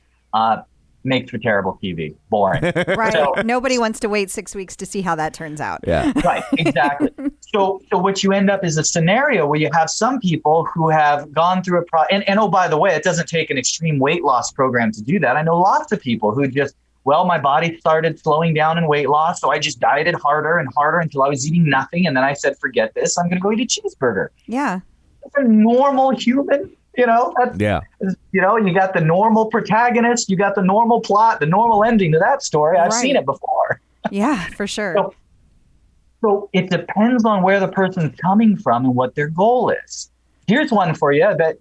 Makes for terrible TV. Boring. Right. So, Nobody wants to wait 6 weeks to see how that turns out. Yeah. right, exactly. So what you end up is a scenario where you have some people who have gone through and oh, by the way, it doesn't take an extreme weight loss program to do that. I know lots of people who just, my body started slowing down in weight loss, so I just dieted harder and harder until I was eating nothing, and then I said, forget this, I'm going to go eat a cheeseburger. Yeah. That's a normal human, Yeah. You got the normal protagonist, you got the normal plot, the normal ending to that story. I've Right. seen it before. Yeah, for sure. So it depends on where the person's coming from and what their goal is. Here's one for you that,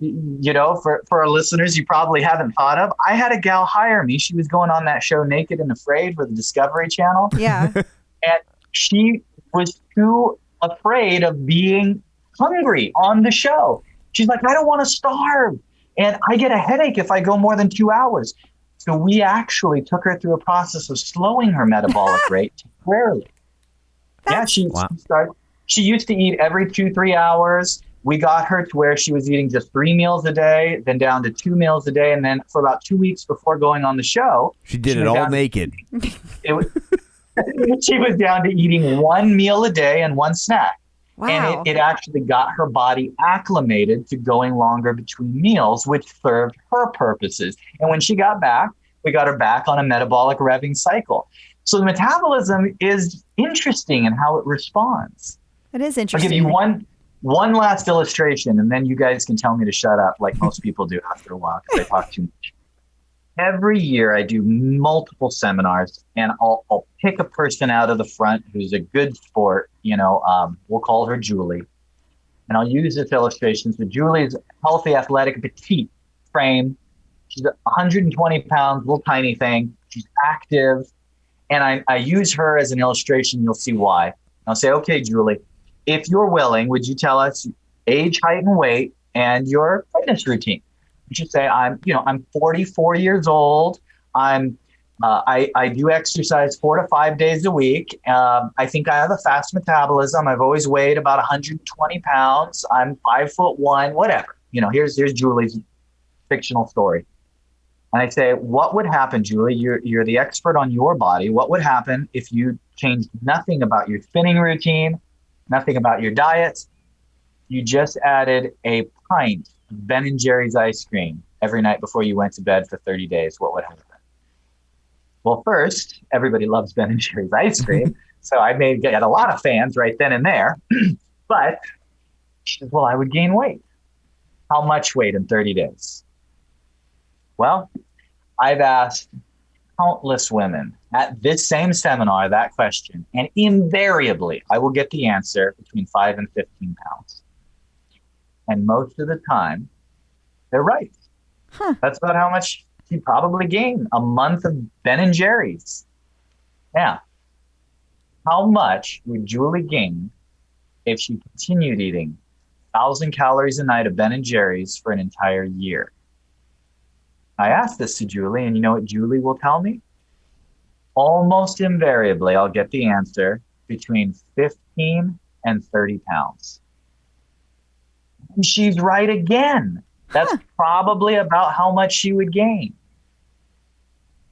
for our listeners, you probably haven't thought of. I had a gal hire me. She was going on that show Naked and Afraid for the Discovery Channel. Yeah. And she was too afraid of being hungry on the show. She's like, I don't want to starve. And I get a headache if I go more than 2 hours. So we actually took her through a process of slowing her metabolic rate temporarily. Yeah, she used to eat every 2-3 hours. We got her to where she was eating just 3 meals a day, then down to 2 meals a day. And then for about 2 weeks before going on the show, She did it all naked. She was down to eating 1 meal a day and 1 snack. Wow. And it actually got her body acclimated to going longer between meals, which served her purposes. And when she got back, we got her back on a metabolic revving cycle. So the metabolism is interesting in how it responds. It is I'll interesting. give you one last illustration, and then you guys can tell me to shut up like most people do after a while because I talk too much. Every year I do multiple seminars, and I'll pick a person out of the front who's a good sport. We'll call her Julie. And I'll use this illustration. So Julie's healthy, athletic, petite frame. She's 120 pounds, little tiny thing. She's active. And I use her as an illustration. You'll see why. I'll say, okay, Julie, if you're willing, would you tell us age, height, and weight and your fitness routine? You should say, I'm 44 years old. I do exercise 4 to 5 days a week. I think I have a fast metabolism. I've always weighed about 120 pounds. I'm 5'1", whatever. Here's Julie's fictional story. And I say, what would happen, Julie? You're the expert on your body. What would happen if you changed nothing about your spinning routine, nothing about your diet? You just added a pint of Ben & Jerry's ice cream every night before you went to bed for 30 days. What would happen? Well, first, everybody loves Ben & Jerry's ice cream. So I may get a lot of fans right then and there. But she says, well, I would gain weight. How much weight in 30 days? Well, I've asked countless women at this same seminar that question, and invariably I will get the answer between 5 and 15 pounds. And most of the time, they're right. Huh. That's about how much she probably gained a month of Ben & Jerry's. Now, how much would Julie gain if she continued eating 1,000 calories a night of Ben & Jerry's for an entire year? I asked this to Julie, and you know what Julie will tell me? Almost invariably, I'll get the answer between 15 and 30 pounds. And she's right again. That's probably about how much she would gain.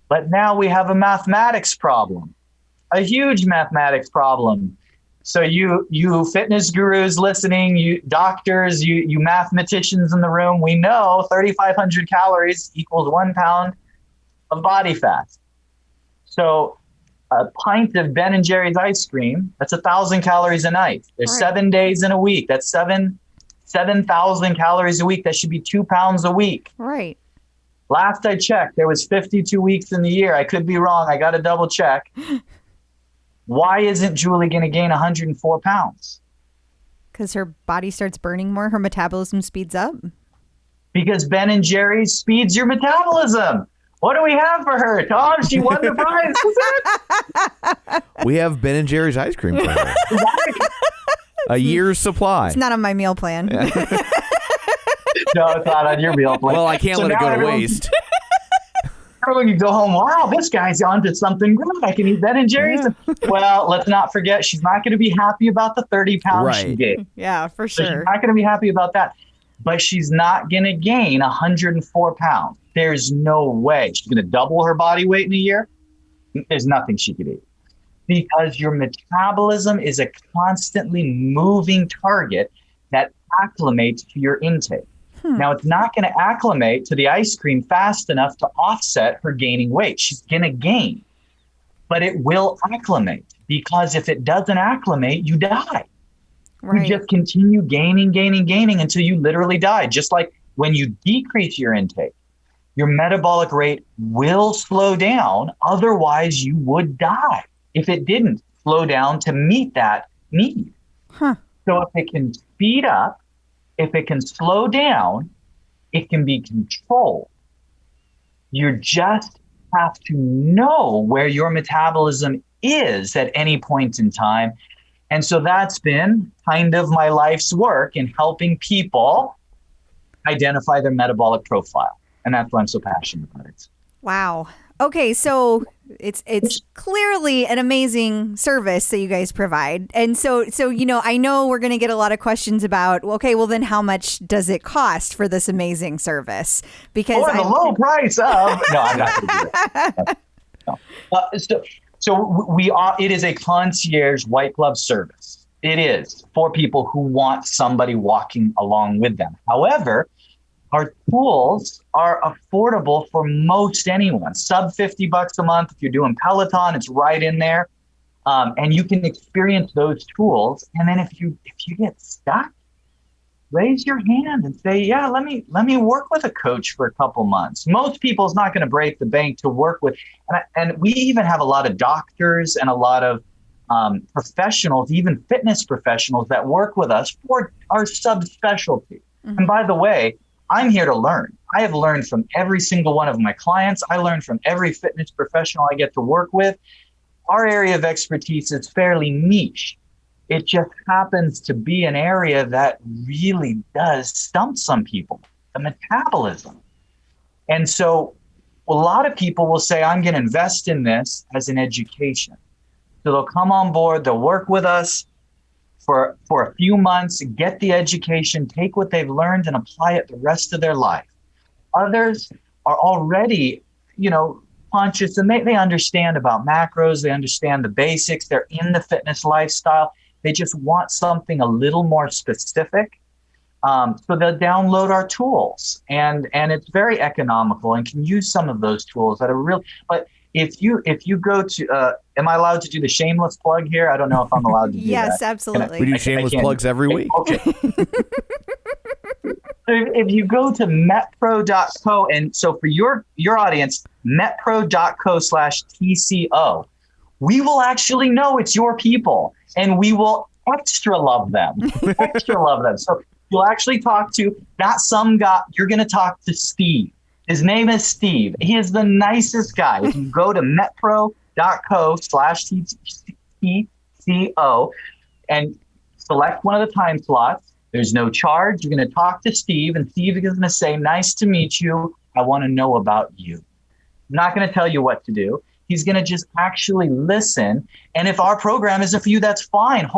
But now we have a mathematics problem, a huge mathematics problem. So you fitness gurus listening, you doctors, you mathematicians in the room, we know 3,500 calories equals 1 pound of body fat. So a pint of Ben & Jerry's ice cream, that's 1,000 calories a night. There's Right. 7 days in a week. That's 7,000 calories a week. That should be 2 pounds a week. Right. Last I checked, there was 52 weeks in the year. I could be wrong. I got to double check. Why isn't Julie going to gain 104 pounds? Because her body starts burning more, her metabolism speeds up. Because Ben and Jerry's speeds your metabolism. What do we have for her, Tom? She won the prize. We have Ben and Jerry's ice cream for her. A year's supply. It's not on my meal plan. No, it's not on your meal plan. Well, I can't let it now go to everyone- waste. Everyone can go home. Wow, this guy's onto something good. I can eat Ben and Jerry's. Well, let's not forget, she's not going to be happy about the 30 pounds she Right. gained. Yeah, for So she's sure. not going to be happy about that. But she's not going to gain 104 pounds. There's no way. She's going to double her body weight in a year. There's nothing she could eat. Because your metabolism is a constantly moving target that acclimates to your intake. Now, it's not going to acclimate to the ice cream fast enough to offset her gaining weight. She's going to gain, but it will acclimate, because if it doesn't acclimate, you die. Right. You just continue gaining until you literally die. Just like when you decrease your intake, your metabolic rate will slow down. Otherwise, you would die if it didn't slow down to meet that need. Huh. So if it can speed up, if it can slow down, it can be controlled. You just have to know where your metabolism is at any point in time. And so that's been kind of my life's work in helping people identify their metabolic profile. And that's why I'm so passionate about it. Wow. Okay, so it's clearly an amazing service that you guys provide. And so I know we're going to get a lot of questions about, okay, well then how much does it cost for this amazing service? Because For the low price of no, I'm not going to do that. No. So we are. It is a concierge white glove service. It is for people who want somebody walking along with them. However, our tools are affordable for most anyone. Sub $50 a month. If you're doing Peloton, it's right in there, and you can experience those tools. And then if you get stuck, raise your hand and say, "Yeah, let me work with a coach for a couple months." Most people's not going to break the bank to work with, and we even have a lot of doctors and a lot of professionals, even fitness professionals, that work with us for our subspecialty. Mm-hmm. And by the way, I'm here to learn. I have learned from every single one of my clients. I learned from every fitness professional I get to work with. Our area of expertise is fairly niche. It just happens to be an area that really does stump some people, the metabolism. And so a lot of people will say, I'm going to invest in this as an education. So they'll come on board, they'll work with us for a few months, get the education, take what they've learned and apply it the rest of their life. Others are already, conscious, and they understand about macros, they understand the basics, they're in the fitness lifestyle. They just want something a little more specific. So they'll download our tools, and it's very economical and can use some of those tools that are real. But if you go to, am I allowed to do the shameless plug here? I don't know if I'm allowed to do yes, that. absolutely. We do shameless plugs every week. Okay. If you go to metpro.co, and so for your audience, metpro.co/TCO, we will actually know it's your people, and we will extra love them. So you'll actually talk to not some guy. You're going to talk to Steve. His name is Steve. He is the nicest guy. If you go to metpro.co/TCO and select one of the time slots, there's no charge. You're going to talk to Steve, and Steve is going to say, "Nice to meet you. I want to know about you." I'm not going to tell you what to do. He's going to just actually listen. And if our program isn't for you, that's fine.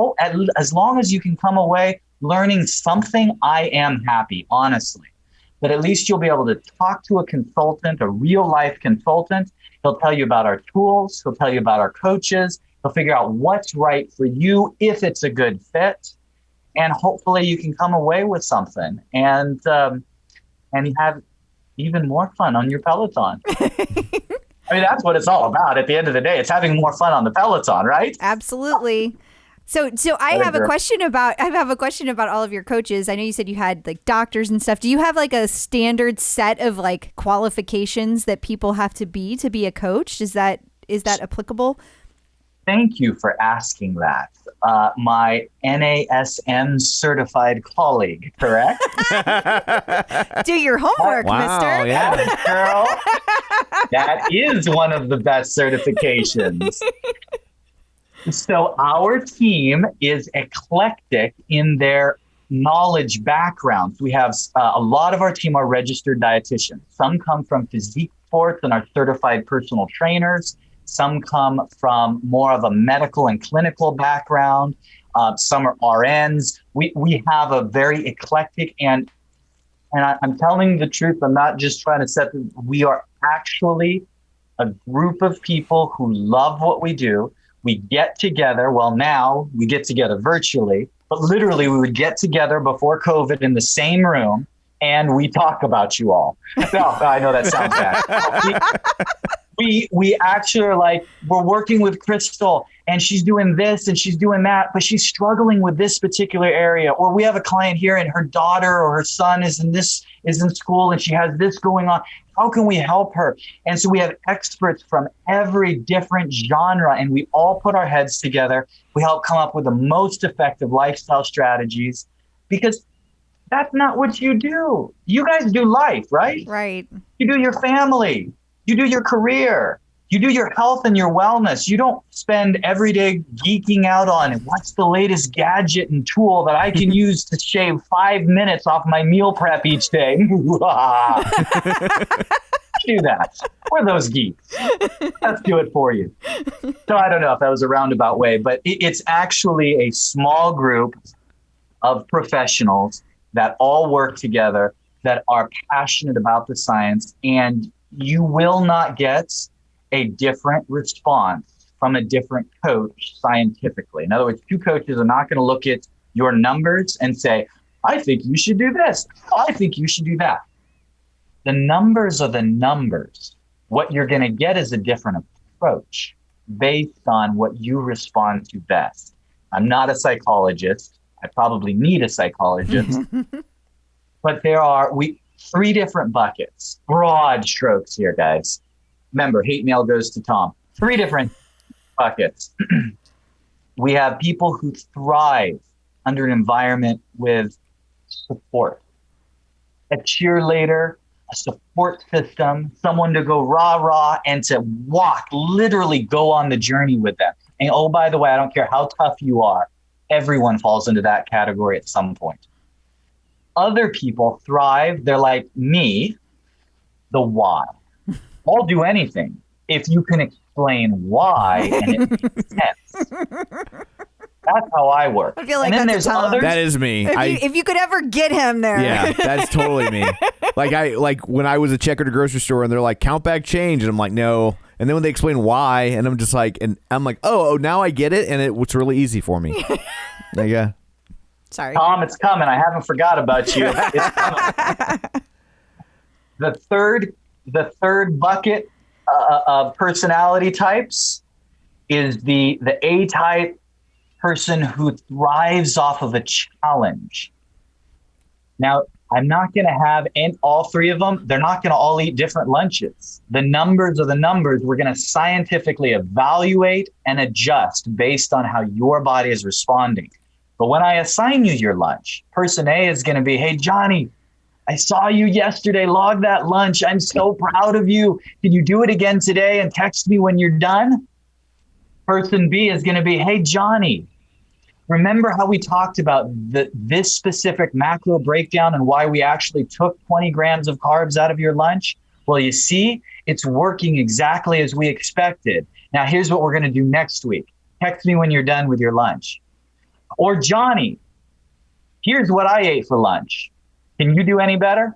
As long as you can come away learning something, I am happy, honestly. But at least you'll be able to talk to a consultant, a real life consultant. He'll tell you about our tools. He'll tell you about our coaches. He'll figure out what's right for you, if it's a good fit. And hopefully you can come away with something and have even more fun on your Peloton. I mean, that's what it's all about. At the end of the day, it's having more fun on the Peloton, right? Absolutely. So I have a question about all of your coaches. I know you said you had like doctors and stuff. Do you have like a standard set of like qualifications that people have to be a coach? Is that applicable? Thank you for asking that. My NASM certified colleague, correct? Do your homework, Wow, mister. yeah. Girl, that is one of the best certifications. So our team is eclectic in their knowledge backgrounds. We have a lot of our team are registered dietitians. Some come from physique sports and are certified personal trainers. Some come from more of a medical and clinical background. Some are RNs. We have a very eclectic and I'm telling the truth. I'm not just trying to set. We are actually a group of people who love what we do. We get together. Well, now we get together virtually, but literally we would get together before COVID in the same room and we talk about you all. No, I know that sounds bad. We actually are like, we're working with Crystal and she's doing this and she's doing that, but she's struggling with this particular area. Or we have a client here and her daughter or her son is in school and she has this going on. How can we help her? And so we have experts from every different genre and we all put our heads together. We help come up with the most effective lifestyle strategies because that's not what you do. You guys do life, right? Right. You do your family. You do your career. You do your health and your wellness. You don't spend every day geeking out on what's the latest gadget and tool that I can use to shave 5 minutes off my meal prep each day. Do that. We're those geeks. Let's do it for you. So I don't know if that was a roundabout way, but it's actually a small group of professionals that all work together, that are passionate about the science, and you will not get a different response from a different coach scientifically. In other words, two coaches are not going to look at your numbers and say, I think you should do this. I think you should do that. The numbers are the numbers. What you're going to get is a different approach based on what you respond to best. I'm not a psychologist. I probably need a psychologist. But there are three different buckets, broad strokes here, guys. Remember, hate mail goes to Tom. 3 different buckets. We have people who thrive under an environment with support. A cheerleader, a support system, someone to go rah-rah and to literally go on the journey with them. And oh, by the way, I don't care how tough you are, everyone falls into that category at some point. Other people thrive, they're like me, the why. I'll do anything if you can explain why and it makes sense. That's how I work. I feel like and then that's there's Tom. others. That is me. If you could ever get him there. Yeah, that's totally me. Like when I was a checker at a grocery store and they're like, count back change. And I'm like, no. And then when they explain why, and I'm just like, oh, now I get it. And it's really easy for me. Yeah. Sorry. Tom, it's coming. I haven't forgot about you. It's coming. The third bucket of personality types is the A-type person who thrives off of a challenge. Now, I'm not going to have all 3 of them. They're not going to all eat different lunches. The numbers are the numbers. We're going to scientifically evaluate and adjust based on how your body is responding. But when I assign you your lunch, person A is going to be, hey, Johnny, I saw you yesterday. Log that lunch. I'm so proud of you. Can you do it again today and text me when you're done? Person B is going to be, hey, Johnny, remember how we talked about this specific macro breakdown and why we actually took 20 grams of carbs out of your lunch? Well, you see, it's working exactly as we expected. Now, here's what we're going to do next week. Text me when you're done with your lunch. Or Johnny, here's what I ate for lunch. Can you do any better?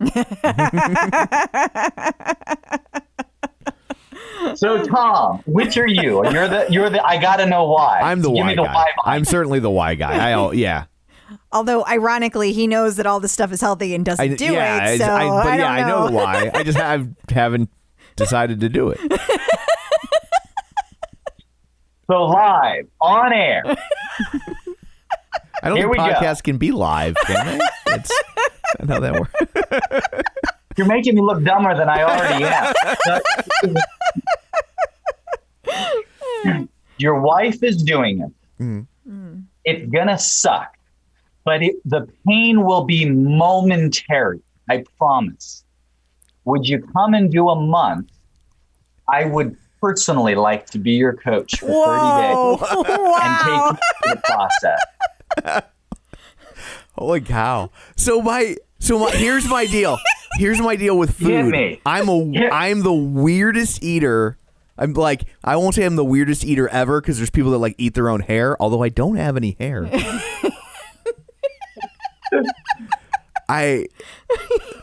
So Tom, which are you? You're the I gotta know why. I'm the Give why me the guy. why I'm certainly the why guy. Yeah. Although, ironically, he knows that all this stuff is healthy and doesn't do it. So I know the why. I just haven't decided to do it. So live, on air. I don't Here think we go. podcasts can be live, can they? That's how that works. You're making me look dumber than I already am. your wife is doing it, it's gonna suck, but the pain will be momentary. I promise. Would you come and do a month? I would personally like to be your coach for 30 days and take you through the process. Holy cow! So here's my deal. Here's my deal with Hit food. me. I'm the weirdest eater. I'm like, I won't say I'm the weirdest eater ever because there's people that like eat their own hair. Although I don't have any hair.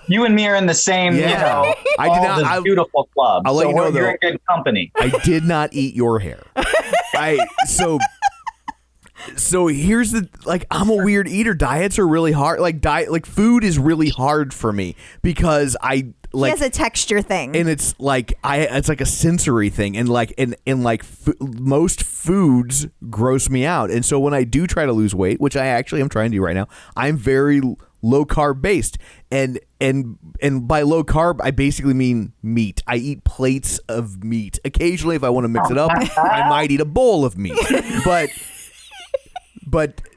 You and me are in the same, Yeah. I did not- this beautiful club. I'll let so you know, you're though. in good company. I did not eat your hair. So here's the I'm a weird eater. Diets are really hard. Food is really hard for me because He has a texture thing. and it's like it's like a sensory thing, and most foods gross me out. And so when I do try to lose weight, which I actually am trying to do right now, I'm very low carb based, and by low carb I basically mean meat. I eat plates of meat. Occasionally, if I want to mix it up, I might eat a bowl of meat, but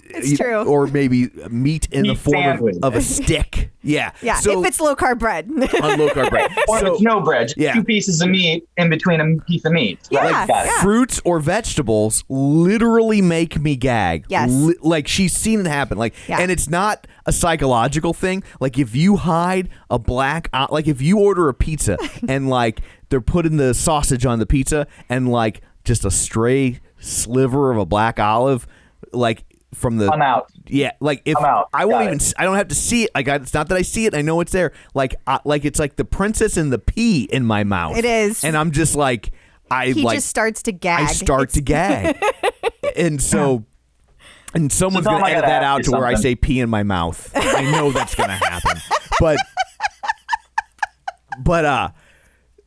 It's true. or maybe meat in the Meat form sandwich. of a stick. Yeah. yeah, So, if it's low carb bread. on low carb bread. Or if So- it's no bread, just yeah. 2 pieces of meat in between a piece of meat. Yeah, Right? Got it. yeah. Fruits or vegetables literally make me gag. Yes. Like she's seen it happen. Yeah. And it's not a psychological thing. Like if you hide a black, like if you order a pizza and like they're putting the sausage on the pizza and like just a stray sliver of a black olive, like from the, I'm out. yeah, like if I'm out. I won't Got even, it. I don't have to see it. Like it's not that I see it. I know it's there. Like it's like the princess and the pea in my mouth. It is. And I'm just like, He just starts to gag. I start to gag. And so, and someone's So, Tom, going to I edit gotta that ask out you to where I something. say pee in my mouth. I know that's going to happen. But,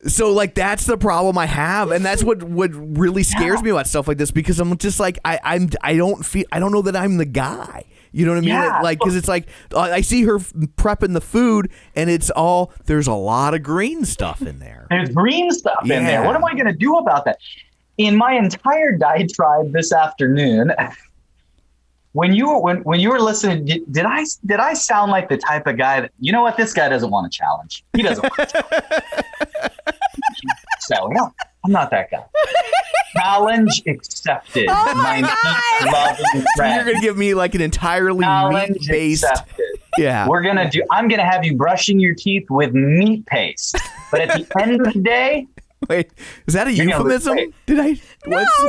so like that's the problem I have, and that's what really scares me about stuff like this, because I'm just like I don't know that I'm the guy. You know what I mean? Yeah. Like, because it's like I see her prepping the food, and there's a lot of green stuff in there. There's green stuff in Yeah. there. What am I going to do about that? In my entire diatribe this afternoon, when you were listening, did I sound like the type of guy that, you know what, this guy doesn't want a challenge. He doesn't want a challenge. So no, I'm not that guy. Challenge accepted. Oh my God. meat-loving You're friend. going to give me like an entirely Challenge meat-based. accepted. Yeah. I'm gonna have you brushing your teeth with meat paste. But at the end of the day, Wait, is that a You're gonna euphemism? wait. Did I?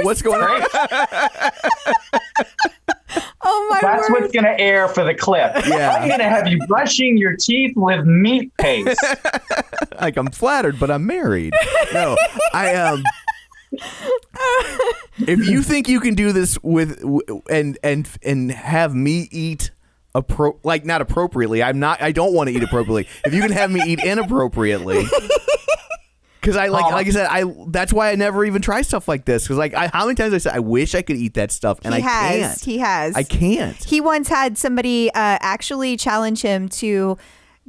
What's going on? Oh my that's word. what's gonna air for the clip. Yeah. I'm gonna have you brushing your teeth with meat paste. Like I'm flattered, but I'm married. No, I if you think you can do this with and have me eat not appropriately, I don't want to eat appropriately. If you can have me eat inappropriately. Because like I said, that's why I never even try stuff like this. Because how many times I said I wish I could eat that stuff, and I can't. He has. I can't. He once had somebody actually challenge him to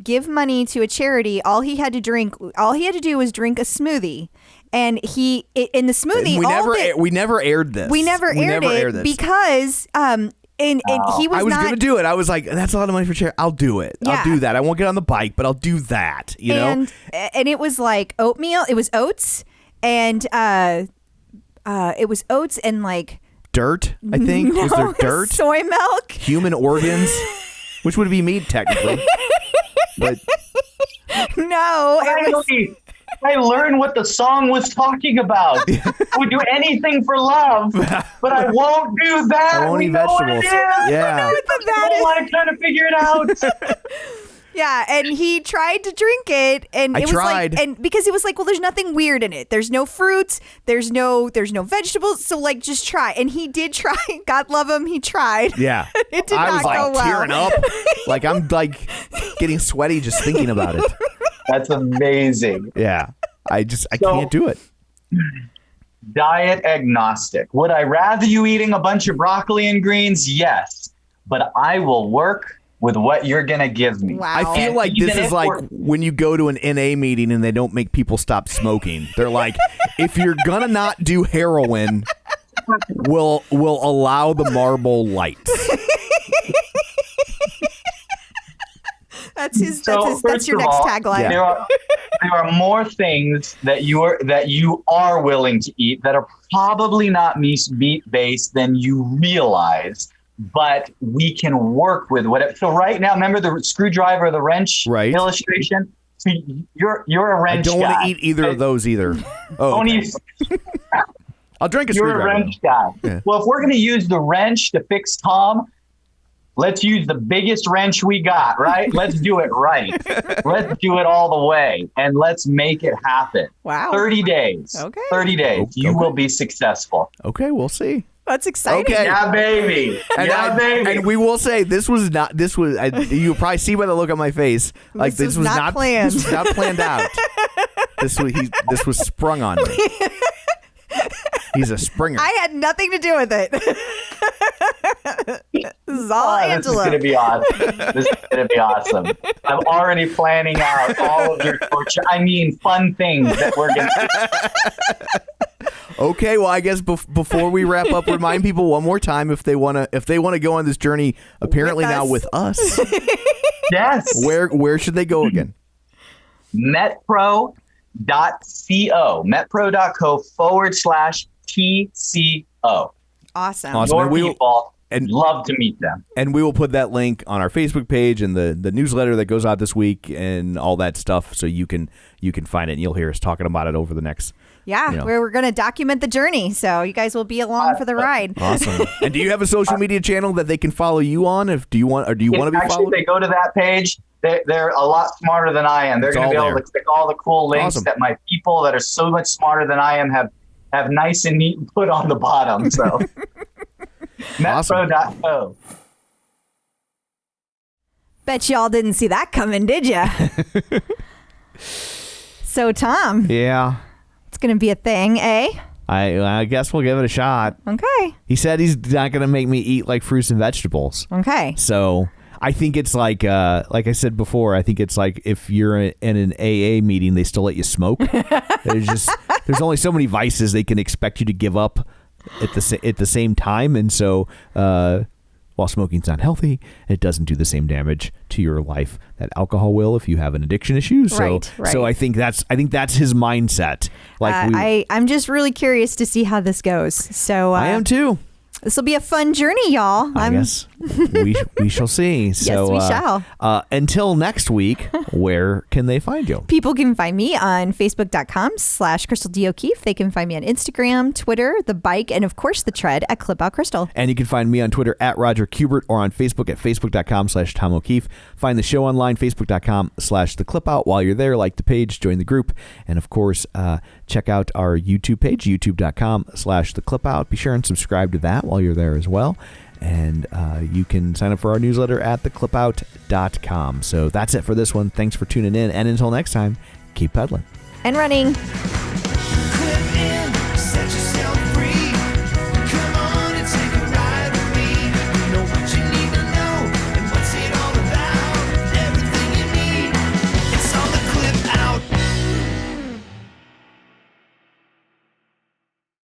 give money to a charity. All he had to do was drink a smoothie. And in the smoothie, We never aired this. we never aired it because and he was I was not gonna do it. I was like, that's a lot of money for charity. I'll do it. Yeah. I'll do that. I won't get on the bike, but I'll do that. You know? and it was like oatmeal. It was oats and it was oats and like Dirt, I think. Was there dirt? soy milk. Human organs, which would be meat technically. But No, it was Finally, I learned what the song was talking about. I would do anything for love, but I won't do that. I won't We eat know what vegetables. it is. Yeah. I'm trying to figure it out. Yeah, and he tried to drink it, and I it was tried. like, and because it was like, well, there's nothing weird in it. There's no fruits. There's no vegetables. So like, just try. And he did try. God love him. He tried. Yeah. It did I was not go like well. tearing up. Like I'm like getting sweaty just thinking about it. That's amazing. Yeah. I So- can't do it. Diet agnostic. Would I rather you eating a bunch of broccoli and greens? Yes. But I will work with what you're going to give me. Wow. I feel And like even this is if like we're- when you go to an NA meeting and they don't make people stop smoking. They're like, if you're gonna not do heroin, will allow the marble light. That's his. So, That's first your of next all, tagline. There are more things that you are willing to eat that are probably not meat based than you realize, but we can work with whatever. So right now, remember the screwdriver, the wrench Right. illustration. So you're a I wrench don't want guy. to eat either of those either. Oh, Don't okay. eat- I'll drink a You're a screwdriver. wrench guy. Yeah. Well, if we're going to use the wrench to fix Tom, let's use the biggest wrench we got, right? Let's do it right. Let's do it all the way, and let's make it happen. Wow. 30 days. Okay. 30 days. You Okay. will be successful. Okay, we'll see. That's exciting. Okay. Yeah, baby. Baby. And we will say this was you probably see by the look on my face, like This was not planned. This was not planned out. This was sprung on me. He's a springer. I had nothing to do with it. This is all This is Angela. going to be awesome. This is going to be awesome. I'm already planning out all of your torture. I mean, fun things that we're going to. Okay, well, I guess before we wrap up, remind people one more time if they wanna go on this journey. Apparently With now us. with us, Yes. where should they go again? Metpro.co. Metpro.co/TCO. Awesome. Awesome. Your And we will- people, and- love to meet them. And we will put that link on our Facebook page and the newsletter that goes out this week and all that stuff, so you can find it and you'll hear us talking about it over the next. Yeah, you know. we're going to document the journey, so you guys will be along for the ride. Awesome. And do you have a social media channel that they can follow you on? Do you want to be Actually, followed? if they go to that page, they're a lot smarter than I am. They're It's going to be all able there. to click all the cool links Awesome. that my people that are so much smarter than I am have nice and neat and put on the bottom. So Awesome. Metpro.co. Bet y'all didn't see that coming, did ya? So, Tom, Yeah. it's going to be a thing, eh? I guess we'll give it a shot. Okay. He said he's not going to make me eat like fruits and vegetables. Okay. So I think it's like I said before, I think it's like if you're in an AA meeting, they still let you smoke. There's only so many vices they can expect you to give up at the same time. And so while smoking's not healthy, it doesn't do the same damage to your life that alcohol will if you have an addiction issue. So Right. so I think that's his mindset. Like I'm just really curious to see how this goes. So I am too. This will be a fun journey, y'all. I guess we shall see. So, we shall. Until next week, where can they find you? People can find me on Facebook.com/Crystal D. O'Keefe. They can find me on Instagram, Twitter, The Bike, and of course The Tread at Clip Out Crystal. And you can find me on Twitter at Roger Kubert or on Facebook at Facebook.com/Tom O'Keefe. Find the show online, Facebook.com/The Clip Out. While you're there, like the page, join the group, and of course, check out our YouTube page, YouTube.com/The Clip Out. Be sure and subscribe to that while you're there as well. And you can sign up for our newsletter at theclipout.com. So that's it for this one. Thanks for tuning in. And until next time, keep pedaling. And running. Clip in, set yourself